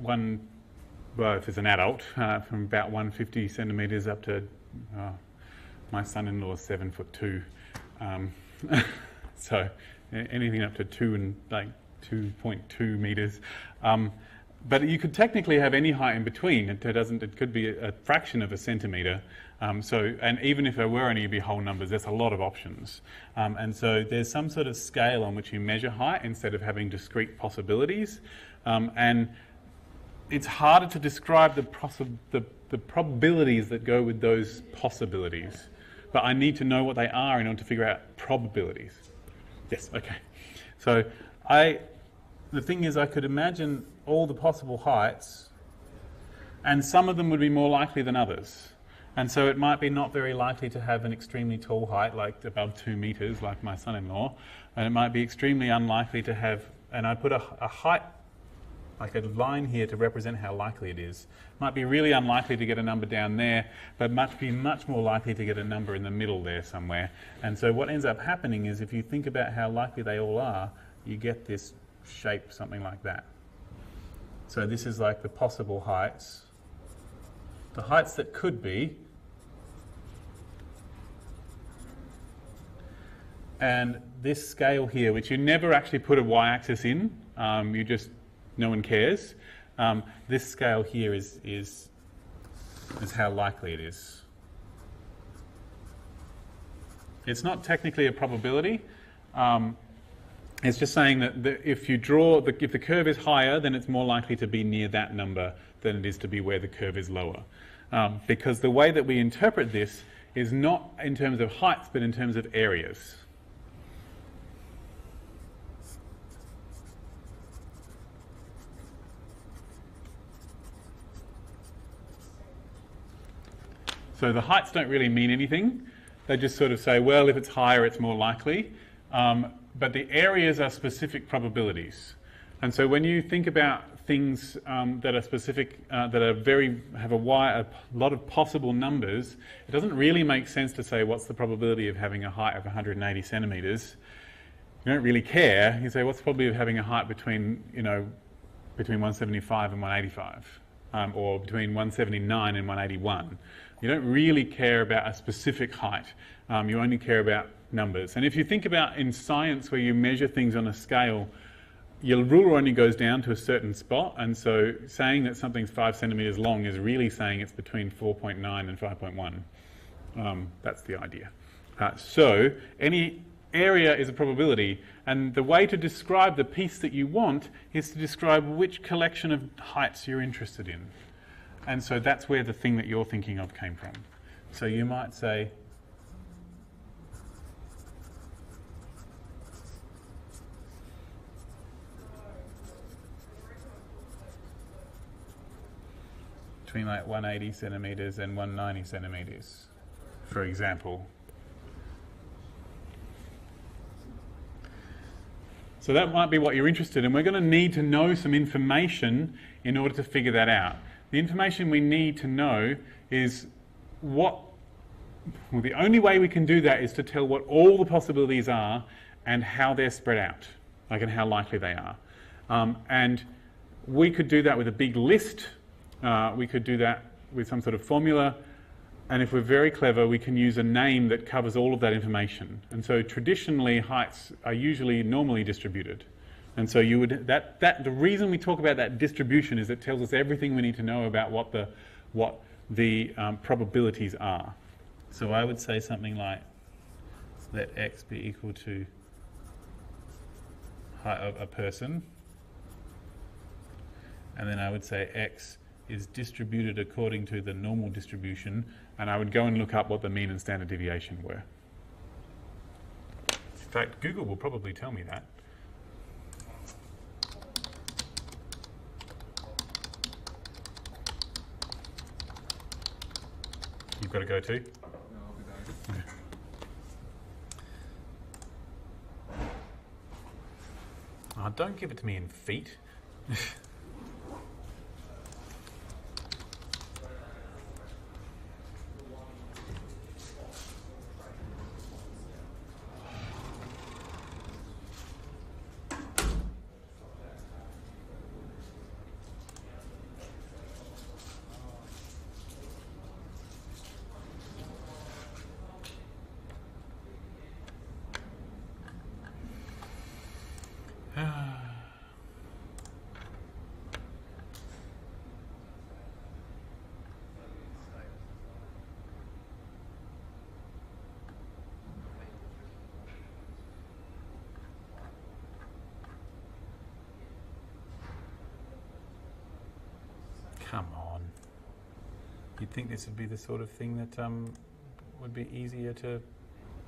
if it's an adult, from about 150 centimetres up to, my son-in-law is 7'2". So anything up to 2.2 metres. But you could technically have any height in between. It could be a fraction of a centimetre. And even if there were any, it'd be whole numbers. There's a lot of options. And so there's some sort of scale on which you measure height instead of having discrete possibilities. And it's harder to describe the probabilities that go with those possibilities. But I need to know what they are in order to figure out probabilities. Yes, okay. So the thing is, I could imagine all the possible heights, and some of them would be more likely than others. And so it might be not very likely to have an extremely tall height, like above 2 metres, like my son-in-law, and it might be extremely unlikely to have, and I put a height, like a line here to represent how likely it is. Might be really unlikely to get a number down there, but be much more likely to get a number in the middle there somewhere. And so what ends up happening is, if you think about how likely they all are, you get this shape, something like that. So this is like the possible heights. The heights that could be. And this scale here, which you never actually put a y-axis in, you just, no one cares. This scale here is how likely it is. It's not technically a probability. It's just saying that if the curve is higher, then it's more likely to be near that number than it is to be where the curve is lower. Because the way that we interpret this is not in terms of heights, but in terms of areas. So the heights don't really mean anything. They just sort of say, well, if it's higher, it's more likely. But the areas are specific probabilities. And so when you think about things that are specific, that are have a lot of possible numbers, it doesn't really make sense to say what's the probability of having a height of 180 centimetres. You don't really care. You say, what's the probability of having a height between 175 and 185, or between 179 and 181. You don't really care about a specific height. You only care about numbers. And if you think about in science where you measure things on a scale, your ruler only goes down to a certain spot, and so saying that something's 5 centimetres long is really saying it's between 4.9 and 5.1. That's the idea. So any area is a probability, and the way to describe the piece that you want is to describe which collection of heights you're interested in. And so that's where the thing that you're thinking of came from. So you might say, between like 180 centimetres and 190 centimetres, for example. So that might be what you're interested in. We're going to need to know some information in order to figure that out. The information we need to know is well, the only way we can do that is to tell what all the possibilities are and how they're spread out, like, and how likely they are. And we could do that with a big list. We could do that with some sort of formula. And if we're very clever, we can use a name that covers all of that information. And so traditionally, heights are usually normally distributed. And so you would the reason we talk about that distribution is it tells us everything we need to know about what the probabilities are. So I would say something like, let x be equal to height of a person, and then I would say x is distributed according to the normal distribution, and I would go and look up what the mean and standard deviation were. In fact, Google will probably tell me that. You've got to go too? No, I'll be back. Oh, don't give it to me in feet. Come on. You'd think this would be the sort of thing that would be easier to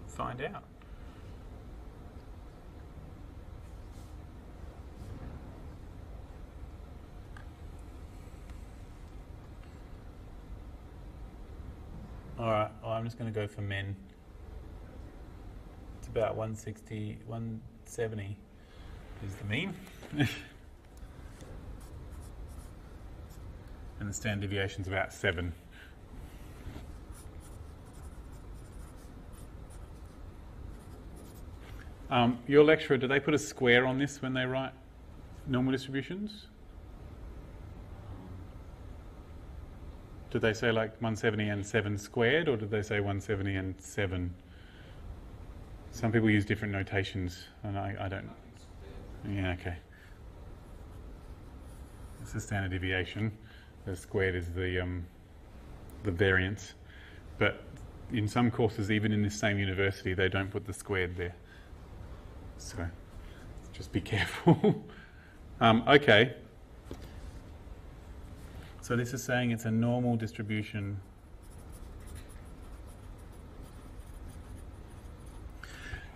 find out. Alright, well, I'm just going to go for men. It's about 160, 170 is the mean. And the standard deviation is about 7. Your lecturer, do they put a square on this when they write normal distributions? Do they say like 170 and 7 squared, or do they say 170 and 7? Some people use different notations, and I don't. Yeah, okay. It's the standard deviation. The squared is the variance. But in some courses, even in this same university, they don't put the squared there. So just be careful. Okay. So this is saying it's a normal distribution.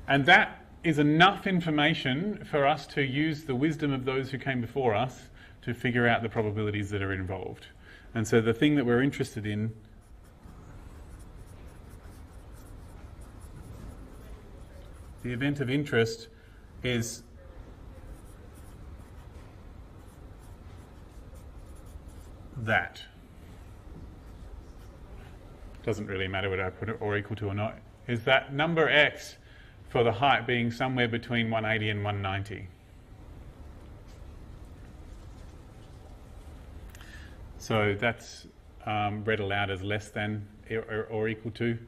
And that is enough information for us to use the wisdom of those who came before us to figure out the probabilities that are involved. And so the thing that we're interested in the event of interest is that. Doesn't really matter whether I put it or equal to or not. Is that number x for the height being somewhere between 180 and 190. So that's read aloud as less than or equal to.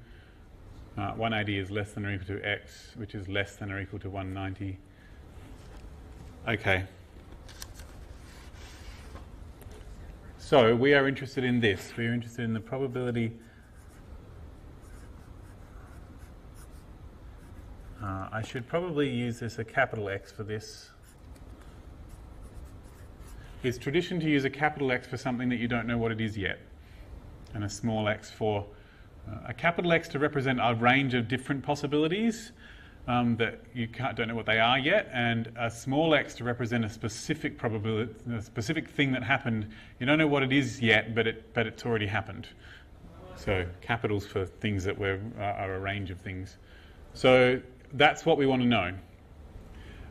180 is less than or equal to x, which is less than or equal to 190. Okay. So we are interested in this. We are interested in the probability. I should probably use this a capital X for this. It's tradition to use a capital X for something that you don't know what it is yet, and a small x for a capital X to represent a range of different possibilities that you don't know what they are yet, and a small x to represent a specific probability, a specific thing that happened. You don't know what it is yet, but it's already happened. So capitals for things that are a range of things. So that's what we want to know.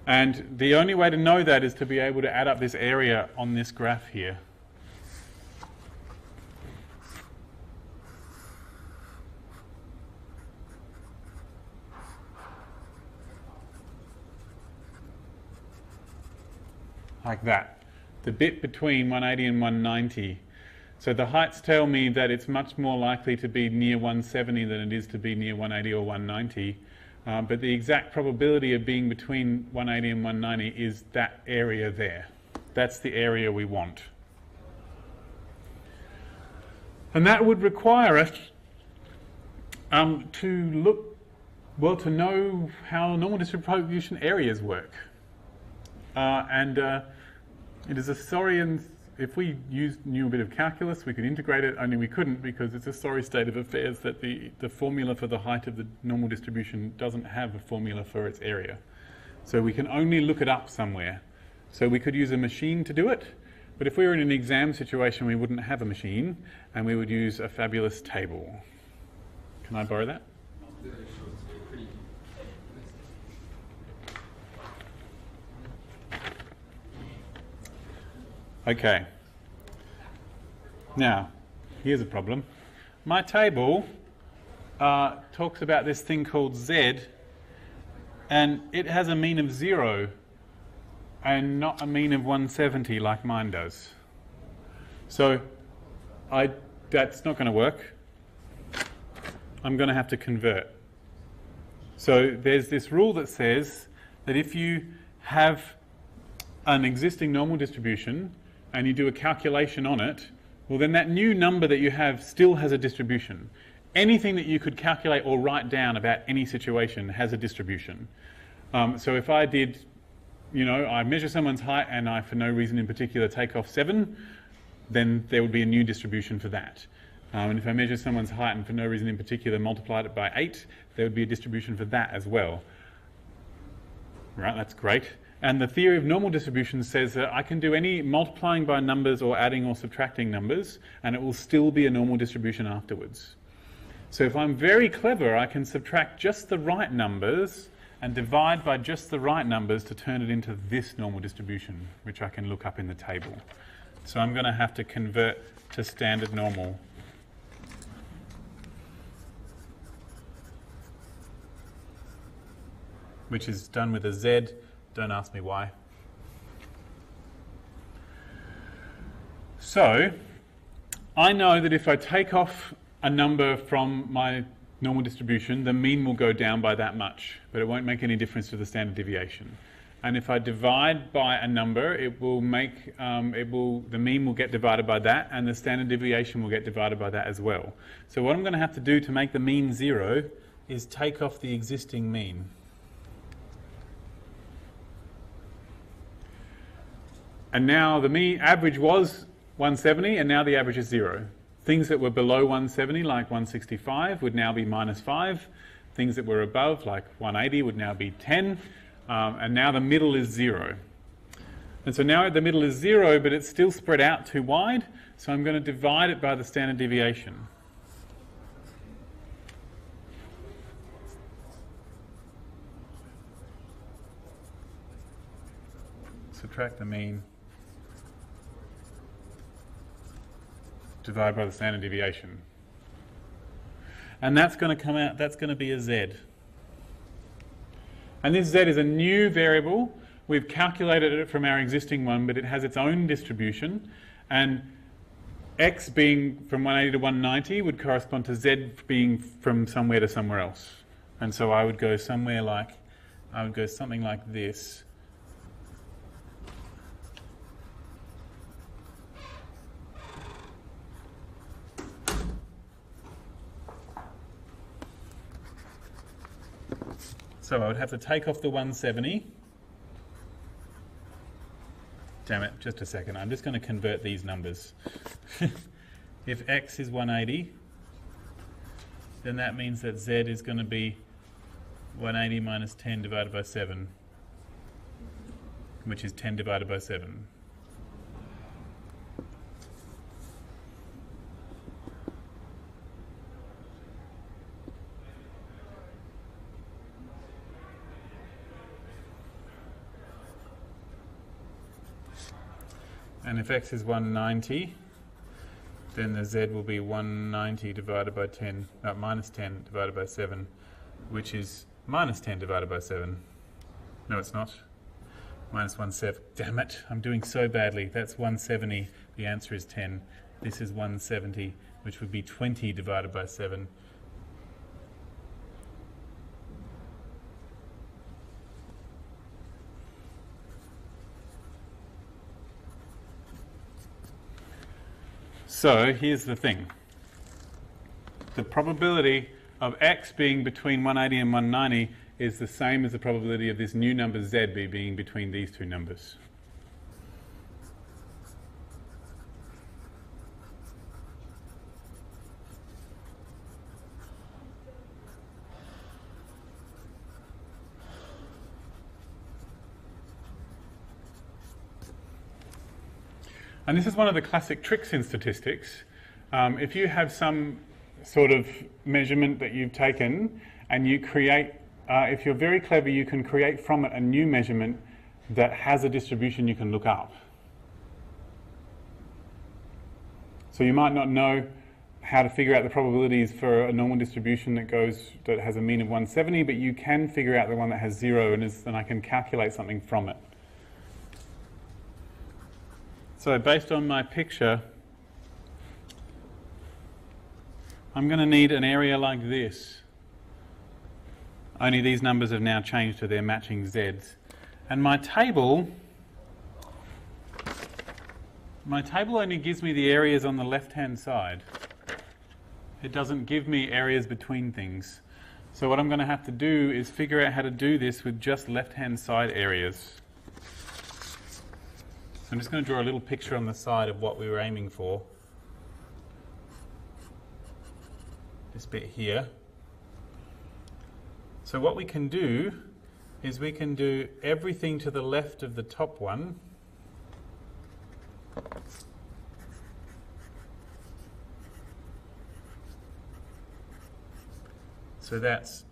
And the only way to know that is to be able to add up this area on this graph here. like that. The bit between 180 and 190. So the heights tell me that it's much more likely to be near 170 than it is to be near 180 or 190. But the exact probability of being between 180 and 190 is that area there. That's the area we want. And that would require us to know how normal distribution areas work. It is a sorry, and if we knew a bit of calculus, we could integrate it, only we couldn't because it's a sorry state of affairs that the formula for the height of the normal distribution doesn't have a formula for its area. So we can only look it up somewhere. So we could use a machine to do it, but if we were in an exam situation, we wouldn't have a machine, and we would use a fabulous table. Can I borrow that? Okay. Now, here's a problem. My table talks about this thing called Z, and it has a mean of 0 and not a mean of 170 like mine does. So that's not going to work. I'm going to have to convert. So there's this rule that says that if you have an existing normal distribution and you do a calculation on it, well then that new number that you have still has a distribution. Anything that you could calculate or write down about any situation has a distribution. So if I did, I measure someone's height and I, for no reason in particular, take off 7, then there would be a new distribution for that. And if I measure someone's height and for no reason in particular multiplied it by 8, there would be a distribution for that as well. Right, that's great. And the theory of normal distributions says that I can do any multiplying by numbers or adding or subtracting numbers, and it will still be a normal distribution afterwards. So if I'm very clever, I can subtract just the right numbers and divide by just the right numbers to turn it into this normal distribution, which I can look up in the table. So I'm going to have to convert to standard normal. Which is done with a Z. Don't ask me why. So, I know that if I take off a number from my normal distribution, the mean will go down by that much, but it won't make any difference to the standard deviation. And if I divide by a number, it will make the mean will get divided by that, and the standard deviation will get divided by that as well. So what I'm going to have to do to make the mean 0 is take off the existing mean. And now the mean average was 170, and now the average is 0. Things that were below 170, like 165, would now be -5. Things that were above, like 180, would now be 10. And now the middle is 0. And so now the middle is 0, but it's still spread out too wide, so I'm going to divide it by the standard deviation. Subtract the mean. Divide by the standard deviation. And that's going to come out, that's going to be a Z. And this Z is a new variable. We've calculated it from our existing one, but it has its own distribution. And X being from 180 to 190 would correspond to Z being from somewhere to somewhere else. And so I would go something like this. So I would have to take off the 170. Damn it, just a second. I'm just going to convert these numbers. If X is 180, then that means that Z is going to be 180 minus 10 divided by 7, which is 10 divided by 7. And if X is 190, then the Z will be 190 divided by 10, minus 10 divided by 7, which is minus 10 divided by 7. No, it's not. Minus 170. Damn it, I'm doing so badly. That's 170. The answer is 10. This is 170, which would be 20 divided by 7. So here's the thing. The probability of x being between 180 and 190 is the same as the probability of this new number z being between these two numbers. And this is one of the classic tricks in statistics. If you have some sort of measurement that you've taken and you create, if you're very clever, you can create from it a new measurement that has a distribution you can look up. So you might not know how to figure out the probabilities for a normal distribution that has a mean of 170, but you can figure out the one that has 0 and I can calculate something from it. So based on my picture, I'm going to need an area like this. Only these numbers have now changed to their matching z's. And my table only gives me the areas on the left-hand side. It doesn't give me areas between things. So what I'm going to have to do is figure out how to do this with just left-hand side areas. I'm just going to draw a little picture on the side of what we were aiming for. This bit here. So what we can do is we can do everything to the left of the top one. So that's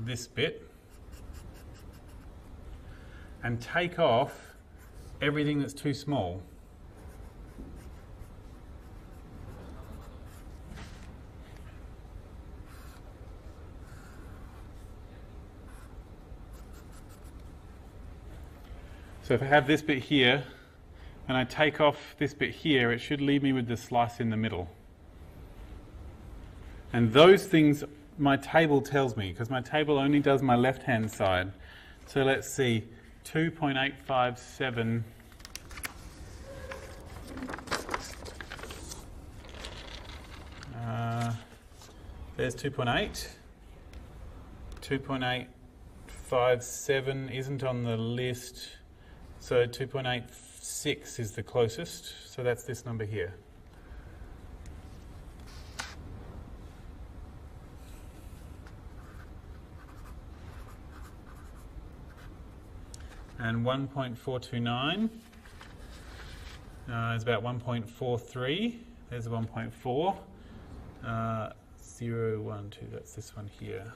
this bit. And take off everything that's too small. So if I have this bit here and I take off this bit here, it should leave me with the slice in the middle. And those things my table tells me, because my table only does my left-hand side. So let's see. 2.857 there's 2.8. 2.857 isn't on the list, so 2.86 is the closest, so that's this number here. And 1.429 is about 1.43. There's a 1.4. 0, 1, 2, that's this one here.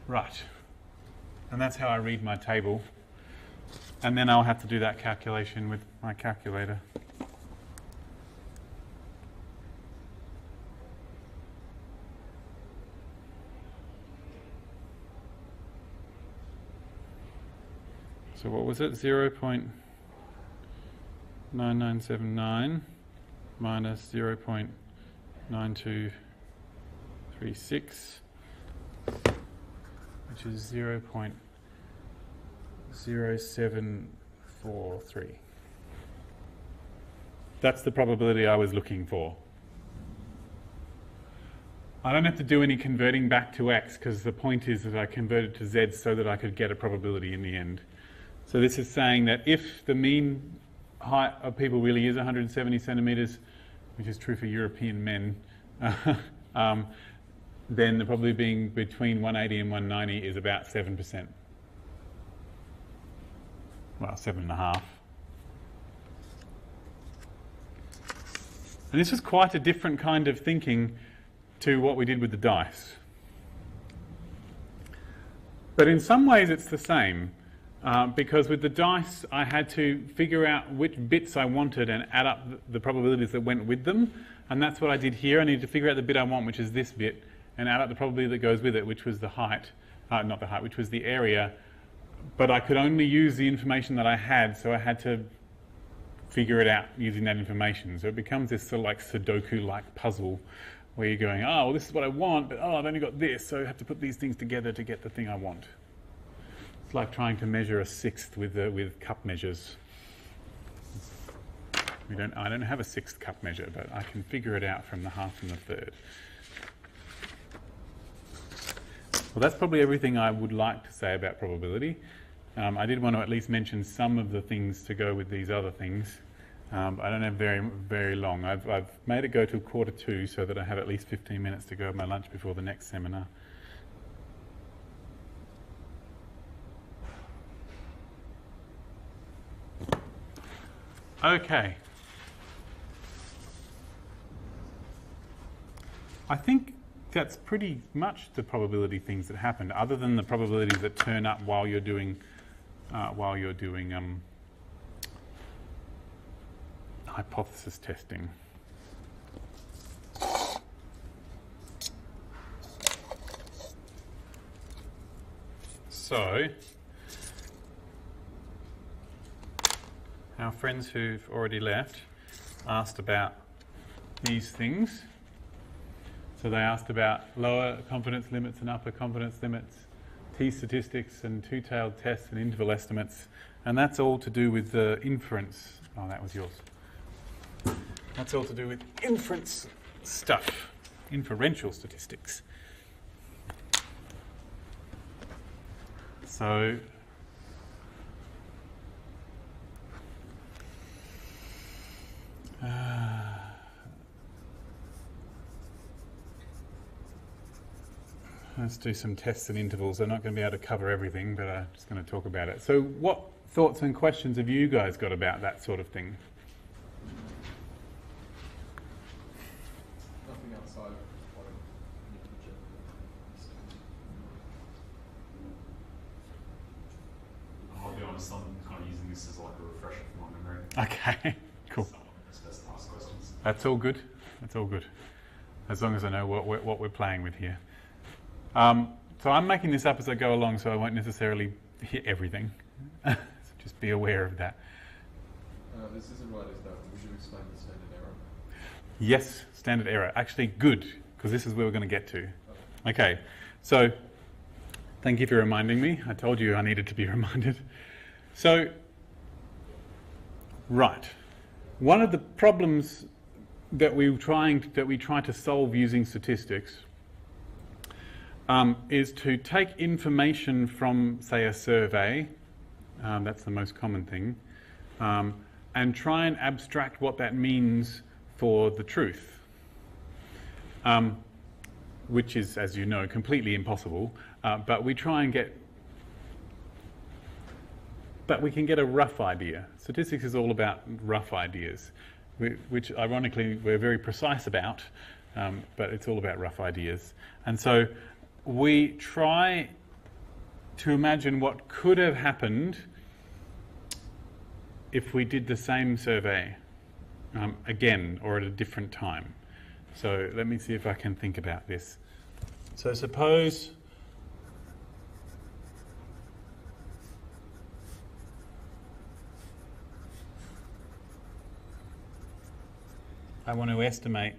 Right. And that's how I read my table. And then I'll have to do that calculation with my calculator. So what was it? 0.9979 minus 0.9236, which is 0.0743. That's the probability I was looking for. I don't have to do any converting back to x, because the point is that I converted to z so that I could get a probability in the end. So this is saying that if the mean height of people really is 170 centimetres, which is true for European men, then the probability being between 180 and 190 is about 7%. Well, 7.5. And this was quite a different kind of thinking to what we did with the dice. But in some ways it's the same. Because with the dice, I had to figure out which bits I wanted and add up the probabilities that went with them. And that's what I did here. I needed to figure out the bit I want, which is this bit, and add up the probability that goes with it, which was the height, not the height, which was the area, but I could only use the information that I had, so I had to figure it out using that information. So it becomes this sort of like Sudoku-like puzzle where you're going, oh, well, this is what I want, but oh, I've only got this, so I have to put these things together to get the thing I want. It's like trying to measure a sixth with cup measures. I don't have a sixth cup measure, but I can figure it out from the half and the third. Well, that's probably everything I would like to say about probability. I did want to at least mention some of the things to go with these other things. I don't have very long. I've made it go to 1:45 so that I have at least 15 minutes to go at my lunch before the next seminar. Okay. I think that's pretty much the probability things that happened, other than the probabilities that turn up while you're doing hypothesis testing. So, our friends who've already left asked about these things. So they asked about lower confidence limits and upper confidence limits, t-statistics and two-tailed tests and interval estimates, and that's all to do with the inference. Oh, that was yours. That's all to do with inference stuff, inferential statistics. So let's do some tests and intervals. I'm not going to be able to cover everything, but I'm just going to talk about it. So what thoughts and questions have you guys got about that sort of thing? Nothing outside of what I'll be honest, I'm kind of using this as like a refresher for my memory. Okay, cool. So just best to ask questions. That's all good. That's all good. As long as I know what we're playing with here. So I'm making this up as I go along, so I won't necessarily hit everything. So just be aware of that. This isn't right, is that? Would you explain the standard error? Yes, standard error. Actually, good, because this is where we're going to get to. Okay, so thank you for reminding me. I told you I needed to be reminded. So, right. One of the problems that we try to solve using statistics is to take information from, say, a survey, that's the most common thing, and try and abstract what that means for the truth, which is, as you know, completely impossible, but we try and we can get a rough idea. Statistics is all about rough ideas, which ironically we're very precise about, but it's all about rough ideas. And so we try to imagine what could have happened if we did the same survey again or at a different time. So let me see if I can think about this. So suppose I want to estimate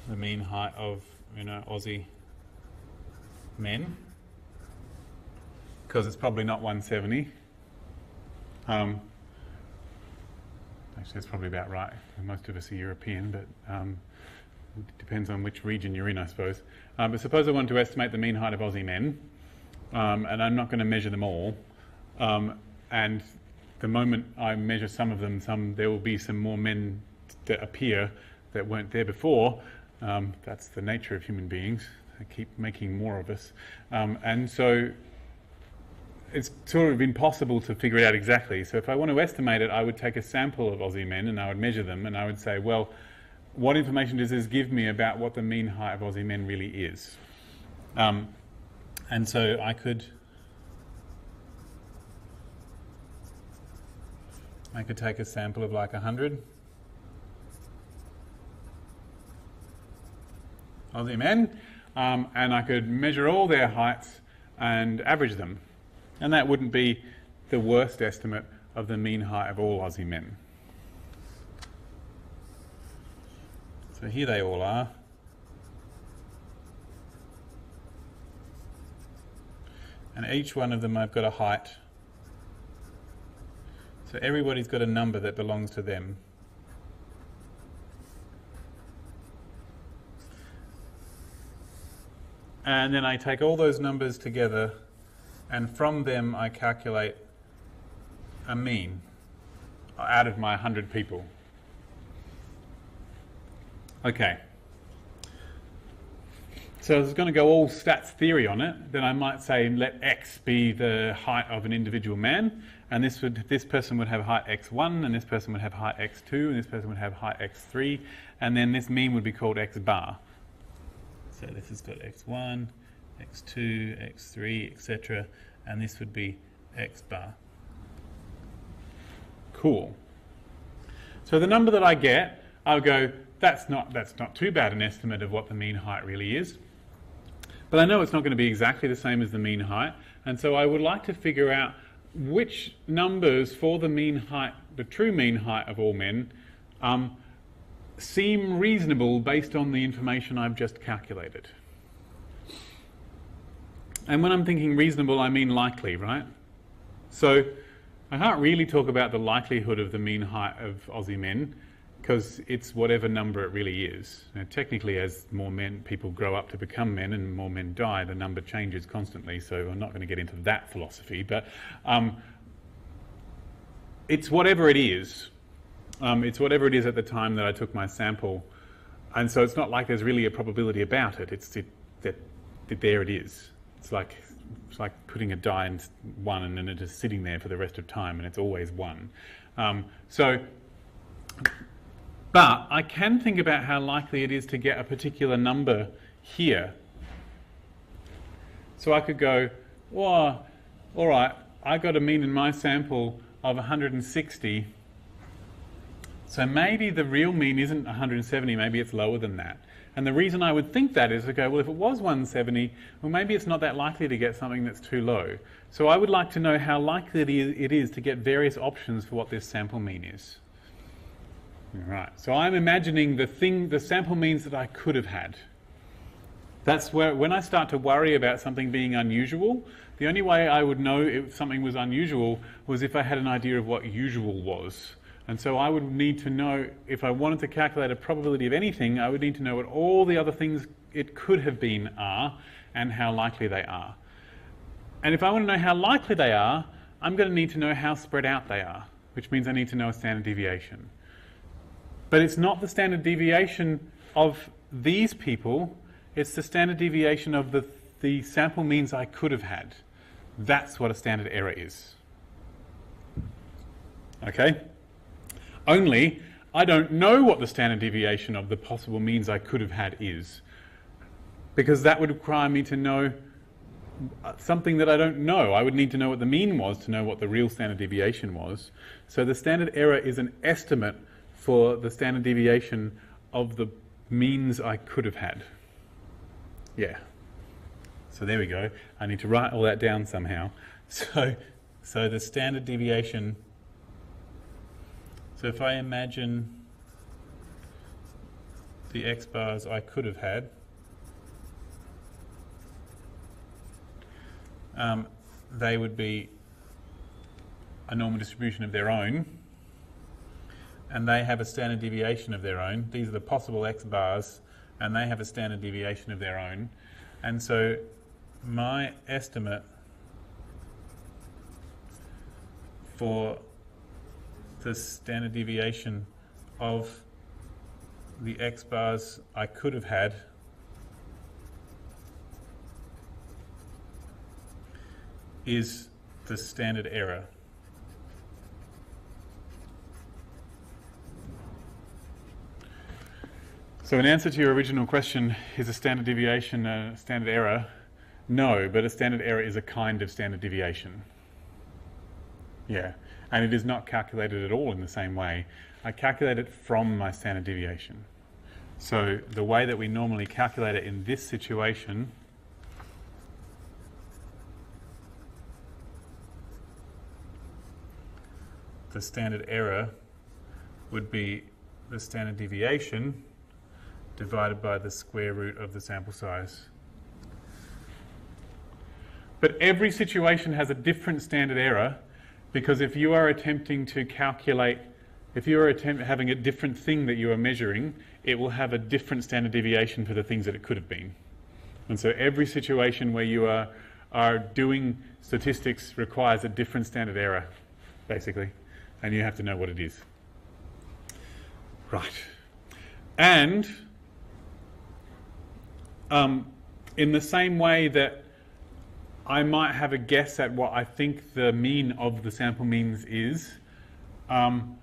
the mean height of, Aussie men, because it's probably not 170. Actually, that's probably about right. Most of us are European, but it depends on which region you're in, I suppose. But suppose I want to estimate the mean height of Aussie men, and I'm not going to measure them all. And the moment I measure some of them, there will be some more men that appear that weren't there before. That's the nature of human beings. They keep making more of us. And so it's sort of impossible to figure it out exactly. So if I want to estimate it, I would take a sample of Aussie men and I would measure them and I would say, well, what information does this give me about what the mean height of Aussie men really is? And so I could take a sample of like 100. Aussie men, and I could measure all their heights and average them. And that wouldn't be the worst estimate of the mean height of all Aussie men. So here they all are. And each one of them I've got a height. So everybody's got a number that belongs to them. And then I take all those numbers together, and from them I calculate a mean out of my 100 people. Okay. So I was going to go all stats theory on it. Then I might say let X be the height of an individual man, and this person would have height X1, and this person would have height X2, and this person would have height X3, and then this mean would be called X bar. So this has got X1, X2, X3, etc., and this would be X bar. Cool. So the number that I get, I'll go, that's not too bad an estimate of what the mean height really is. But I know it's not going to be exactly the same as the mean height, and so I would like to figure out which numbers for the mean height, the true mean height of all men, seem reasonable based on the information I've just calculated. And when I'm thinking reasonable, I mean likely, right? So I can't really talk about the likelihood of the mean height of Aussie men, because it's whatever number it really is. Now, technically, as more people grow up to become men and more men die, the number changes constantly, so I'm not going to get into that philosophy, but it's whatever it is. It's whatever it is at the time that I took my sample, and so it's not like there's really a probability about it. It's that there it is. It's like putting a die in 1 and then it is sitting there for the rest of time, and it's always 1. But I can think about how likely it is to get a particular number here. So I could go, well, all right, I got a mean in my sample of 160. So maybe the real mean isn't 170, maybe it's lower than that. And the reason I would think that is to go, well, if it was 170, well, maybe it's not that likely to get something that's too low. So I would like to know how likely it is to get various options for what this sample mean is. Right, so I'm imagining the sample means that I could have had. That's where, when I start to worry about something being unusual, the only way I would know if something was unusual was if I had an idea of what usual was. And so I would need to know, if I wanted to calculate a probability of anything, I would need to know what all the other things it could have been are and how likely they are. And if I want to know how likely they are, I'm going to need to know how spread out they are, which means I need to know a standard deviation. But it's not the standard deviation of these people, it's the standard deviation of the sample means I could have had. That's what a standard error is. Okay? Only, I don't know what the standard deviation of the possible means I could have had is, because that would require me to know something that I don't know. I would need to know what the mean was to know what the real standard deviation was. So the standard error is an estimate for the standard deviation of the means I could have had. Yeah. So there we go. I need to write all that down somehow. So the standard deviation, so if I imagine the X bars I could have had, they would be a normal distribution of their own, and they have a standard deviation of their own. These are the possible X bars, and they have a standard deviation of their own. And so my estimate for the standard deviation of the X bars I could have had is the standard error. So in answer to your original question, is a standard deviation a standard error? No, but a standard error is a kind of standard deviation. Yeah, and it is not calculated at all in the same way. I calculate it from my standard deviation. So the way that we normally calculate it in this situation the standard error would be the standard deviation divided by the square root of the sample size. But every situation has a different standard error, because if you are attempting to calculate, if you are having a different thing that you are measuring, it will have a different standard deviation for the things that it could have been. And so every situation where you are doing statistics requires a different standard error, basically, and you have to know what it is. Right. And in the same way that I might have a guess at what I think the mean of the sample means is, and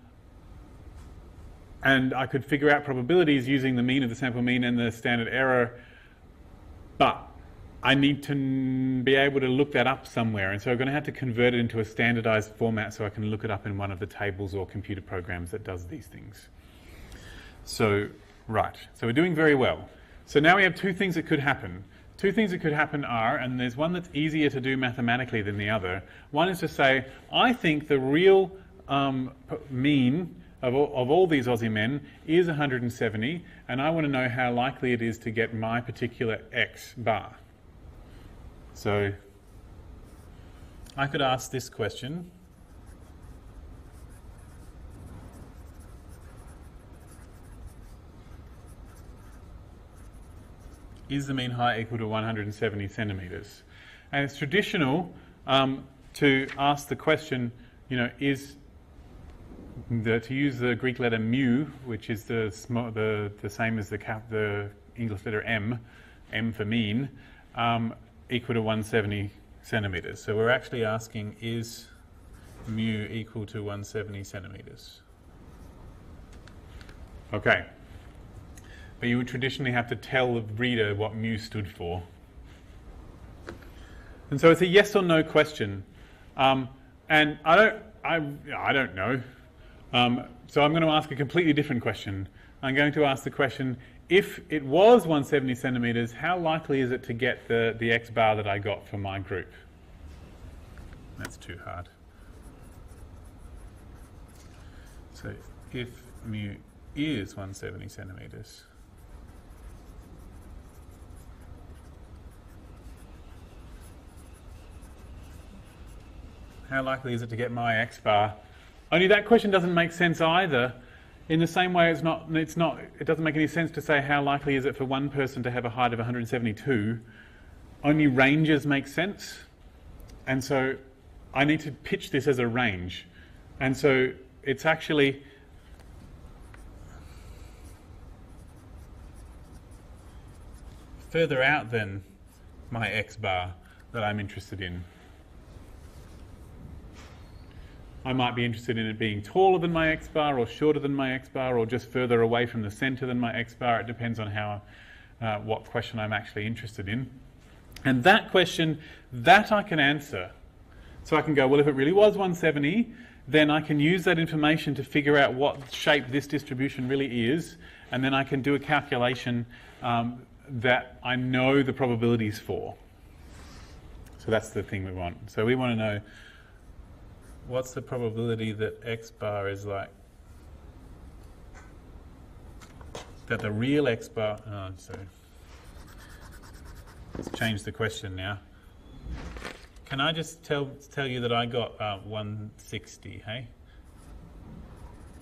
I could figure out probabilities using the mean of the sample mean and the standard error, but I need to be able to look that up somewhere, and so I'm going to have to convert it into a standardized format so I can look it up in one of the tables or computer programs that does these things. So, right, so we're doing very well. So now we have two things that could happen. Two things that could happen are, and there's one that's easier to do mathematically than the other. One is to say, I think the real mean of all these Aussie men is 170, and I want to know how likely it is to get my particular X bar. So I could ask this question. Is the mean height equal to 170 centimetres? And it's traditional to ask the question, you know, to use the Greek letter mu, which is the same as the English letter M for mean, equal to 170 centimetres. So we're actually asking, is mu equal to 170 centimetres? Okay. But you would traditionally have to tell the reader what mu stood for. And so it's a yes or no question. And I don't know. So I'm going to ask a completely different question. I'm going to ask the question, if it was 170 centimetres, how likely is it to get the X bar that I got for my group? That's too hard. So if mu is 170 centimetres, how likely is it to get my X bar? Only that question doesn't make sense either. In the same way, it doesn't make any sense to say how likely is it for one person to have a height of 172. Only ranges make sense. And so I need to pitch this as a range. And so it's actually further out than my X bar that I'm interested in. I might be interested in it being taller than my X bar or shorter than my X bar or just further away from the centre than my X bar. It depends on what question I'm actually interested in. And that question, that I can answer. So I can go, well, if it really was 170, then I can use that information to figure out what shape this distribution really is, and then I can do a calculation that I know the probabilities for. So that's the thing we want. So we want to know, what's the probability that X bar is like, that the real X bar, let's change the question now. Can I just tell you that I got 160, hey?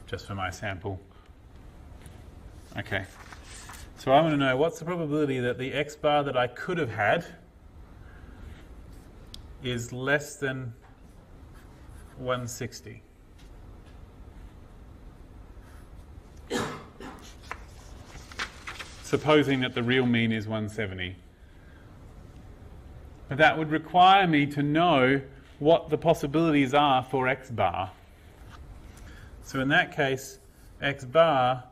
Just for my sample. Okay. So I want to know, what's the probability that the X bar that I could have had is less than 160. Supposing that the real mean is 170. But that would require me to know what the possibilities are for X bar. So in that case, X bar,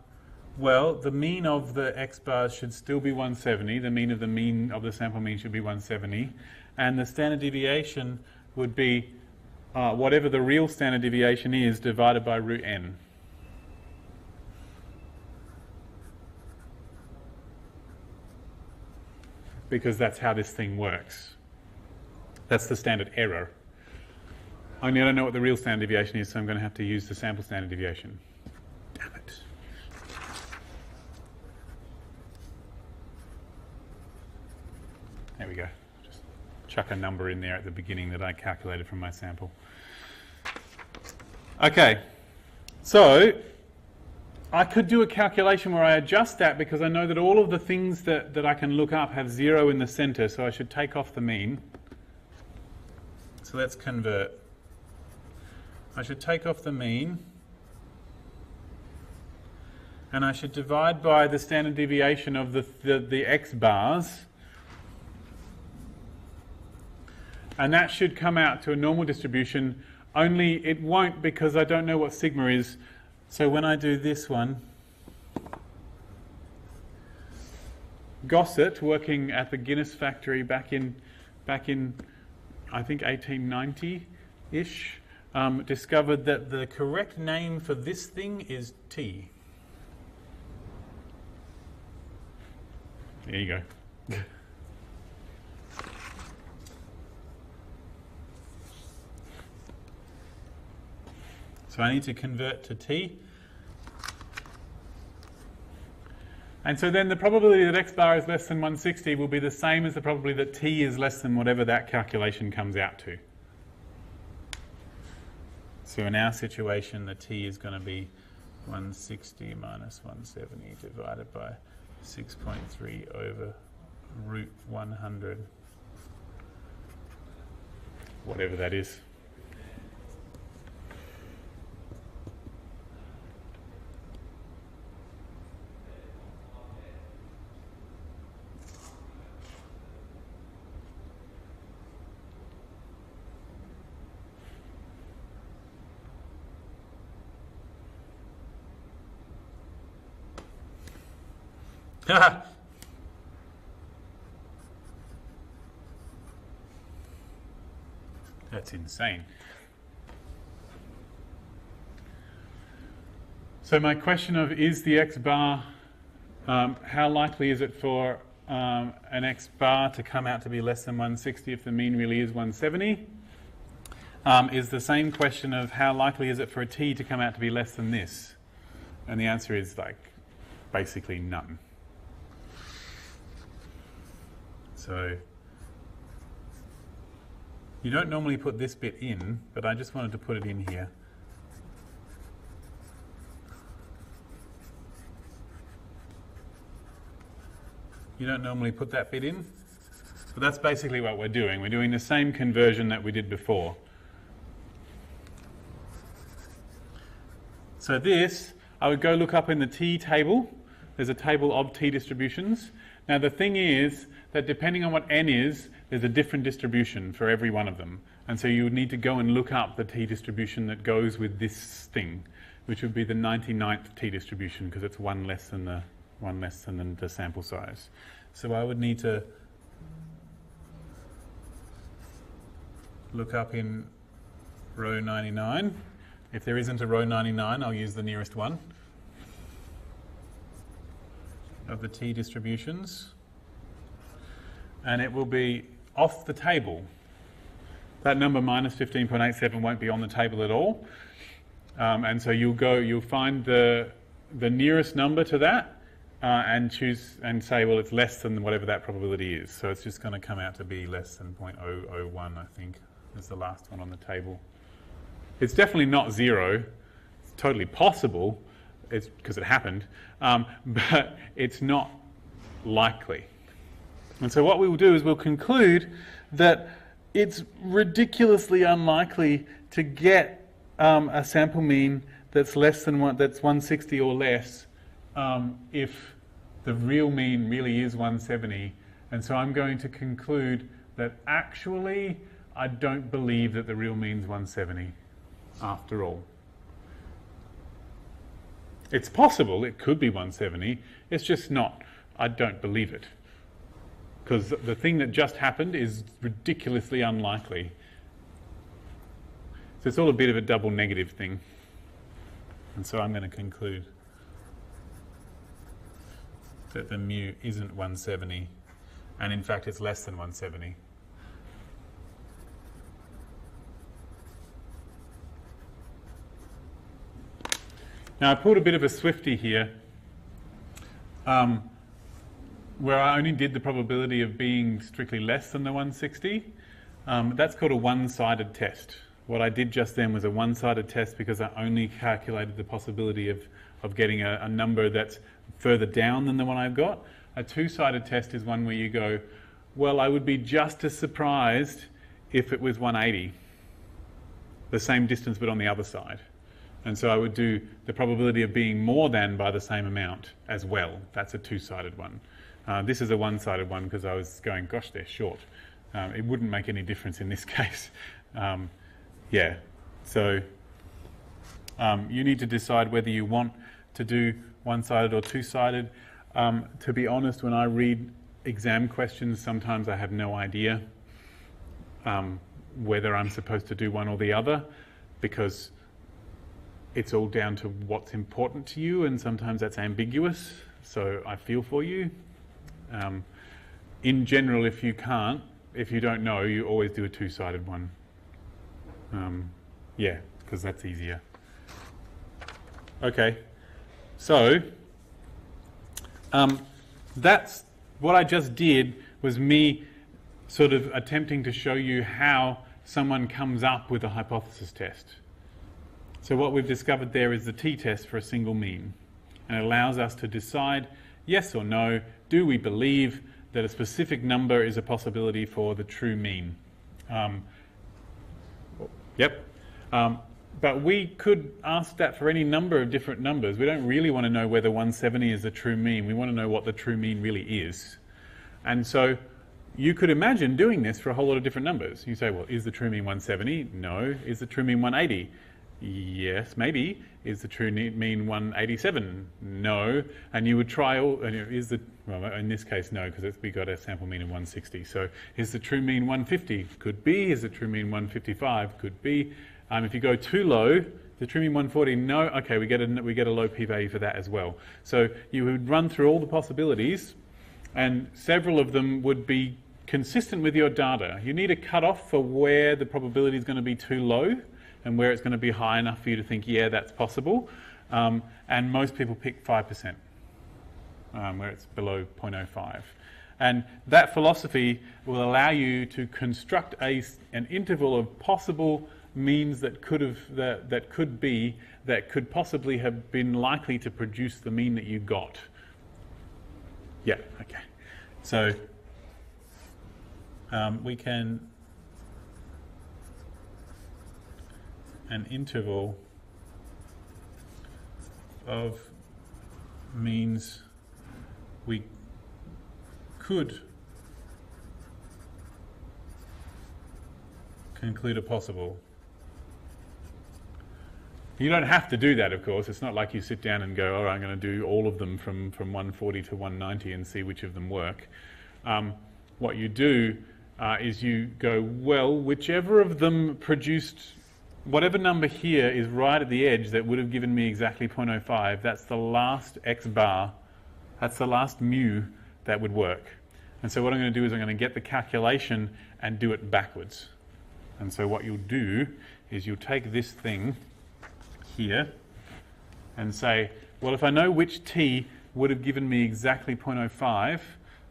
well, the mean of the X bars should still be 170. The mean of the sample mean should be 170. And the standard deviation would be whatever the real standard deviation is divided by root n. because that's how this thing works. That's the standard error. Only I don't know what the real standard deviation is, so I'm going to have to use the sample standard deviation. Damn it. There we go. Just chuck a number in there at the beginning that I calculated from my sample. Okay, so I could do a calculation where I adjust that because I know that all of the things that I can look up have 0 in the center, so I should take off the mean. So let's convert. I should take off the mean, and I should divide by the standard deviation of the x bars, and that should come out to a normal distribution, only it won't because I don't know what sigma is. So when I do this one, Gossett, working at the Guinness factory back in I think 1890-ish, discovered that the correct name for this thing is T. There you go. So I need to convert to T. And so then the probability that x bar is less than 160 will be the same as the probability that T is less than whatever that calculation comes out to. So in our situation, the T is going to be 160 minus 170 divided by 6.3 over root 100, whatever that is. That's insane. So my question of is the x bar, how likely is it for an x bar to come out to be less than 160 if the mean really is 170? Is the same question of how likely is it for a t to come out to be less than this? And the answer is like basically none. So you don't normally put this bit in, but I just wanted to put it in here. You don't normally put that bit in, but that's basically what we're doing. We're doing the same conversion that we did before. So this, I would go look up in the t table. There's a table of t distributions. Now the thing is that depending on what n is, there's a different distribution for every one of them. And so you would need to go and look up the t distribution that goes with this thing, which would be the 99th t distribution, because it's one less than the sample size. So I would need to look up in row 99. If there isn't a row 99, I'll use the nearest one of the t distributions. And it will be off the table. That number minus 15.87 won't be on the table at all. And so you'll find the nearest number to that and choose and say, well, it's less than whatever that probability is. So it's just going to come out to be less than 0.001, I think, is the last one on the table. It's definitely not 0. It's totally possible, it's because it happened, but it's not likely. And so what we will do is we'll conclude that it's ridiculously unlikely to get a sample mean that's less than that's 160 or less if the real mean really is 170. And so I'm going to conclude that actually I don't believe that the real mean's 170 after all. It's possible, it could be 170, it's just not. I don't believe it. Because the thing that just happened is ridiculously unlikely. So it's all a bit of a double negative thing. And so I'm going to conclude that the mu isn't 170 And in fact, it's less than 170. Now, I pulled a bit of a Swifty here, where I only did the probability of being strictly less than the 160. That's called a one-sided test. What I did just then was a one-sided test because I only calculated the possibility of getting a number that's further down than the one I've got. A two-sided test is one where you go, well, I would be just as surprised if it was 180, the same distance but on the other side. And so I would do the probability of being more than by the same amount as well. That's a two-sided one. This is a one-sided one because I was going, gosh, they're short. It wouldn't make any difference in this case. Yeah, so you need to decide whether you want to do one-sided or two-sided. To be honest, when I read exam questions, sometimes I have no idea whether I'm supposed to do one or the other, because it's all down to what's important to you, and sometimes that's ambiguous, so I feel for you. In general, if you don't know, you always do a two-sided one. Yeah, because that's easier. Okay, so that's what I just did, was me sort of attempting to show you how someone comes up with a hypothesis test. So what we've discovered there is the t-test for a single mean, and it allows us to decide yes or no, do we believe that a specific number is a possibility for the true mean? Yep. But we could ask that for any number of different numbers. We don't really want to know whether 170 is the true mean. We want to know what the true mean really is. And so you could imagine doing this for a whole lot of different numbers. You say, well, is the true mean 170? No. Is the true mean 180? Yes, maybe. Is the true mean 187? No. And you would try all, well, in this case, no, because we got a sample mean of 160. So is the true mean 150? Could be. Is the true mean 155? Could be. If you go too low, the true mean 140, no. Okay, we get a low p-value for that as well. So you would run through all the possibilities, and several of them would be consistent with your data. You need a cutoff for where the probability is going to be too low, and where it's going to be high enough for you to think, yeah, that's possible. And most people pick 5%, where it's below 0.05. And that philosophy will allow you to construct an interval of possible means that could possibly have been likely to produce the mean that you got. Yeah, okay. So we can an interval of means we could conclude are possible. You don't have to do that, of course. It's not like you sit down and go, all right, I'm going to do all of them from 140 to 190 and see which of them work. What you do is you go, well, whichever of them produced, whatever number here is right at the edge that would have given me exactly 0.05, that's the last x bar, that's the last mu that would work. And so what I'm going to do is I'm going to get the calculation and do it backwards. And so what you'll do is you'll take this thing here and say, well, if I know which t would have given me exactly 0.05,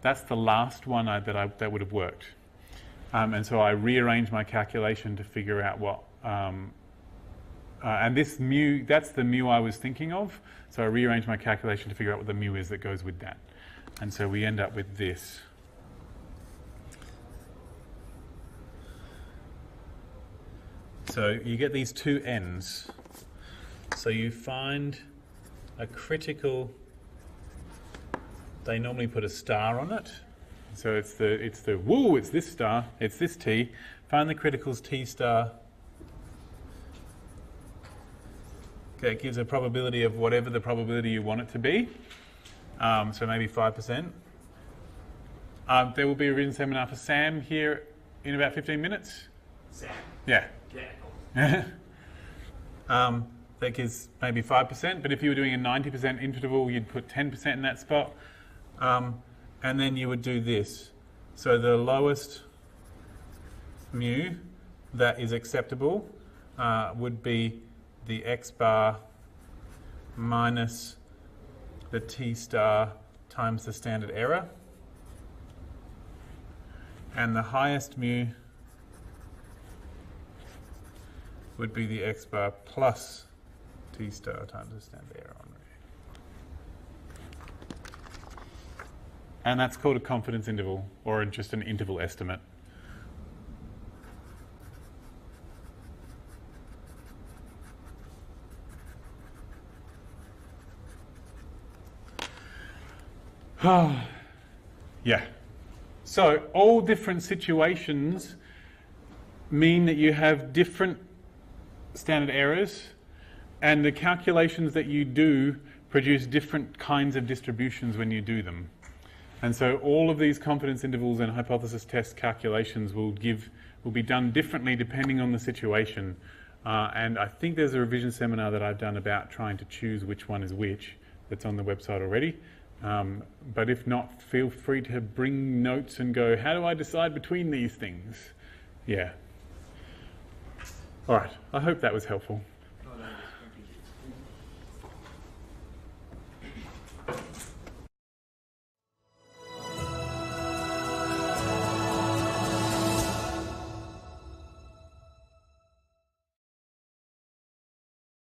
that's the last one that would have worked. And so I rearrange my calculation to figure out what, and this mu, that's the mu I was thinking of, so I rearrange my calculation to figure out what the mu is that goes with that. And so we end up with this. So you get these two ends. So you find a critical, they normally put a star on it. So it's this star, it's this t. Find the critical's t star. Okay, it gives a probability of whatever the probability you want it to be. So maybe 5%. There will be a written seminar for Sam here in about 15 minutes. Sam? Yeah. Yeah. That gives maybe 5%, but if you were doing a 90% interval, you'd put 10% in that spot. And then you would do this. So the lowest mu that is acceptable would be the x bar minus the t star times the standard error. And the highest mu would be the x bar plus t star times the standard error on read. And that's called a confidence interval, or just an interval estimate. Yeah. So all different situations mean that you have different standard errors, and the calculations that you do produce different kinds of distributions when you do them. And so all of these confidence intervals and hypothesis test calculations will be done differently depending on the situation. And I think there's a revision seminar that I've done about trying to choose which one is which that's on the website already. But if not, feel free to bring notes and go, how do I decide between these things? Yeah. All right, I hope that was helpful.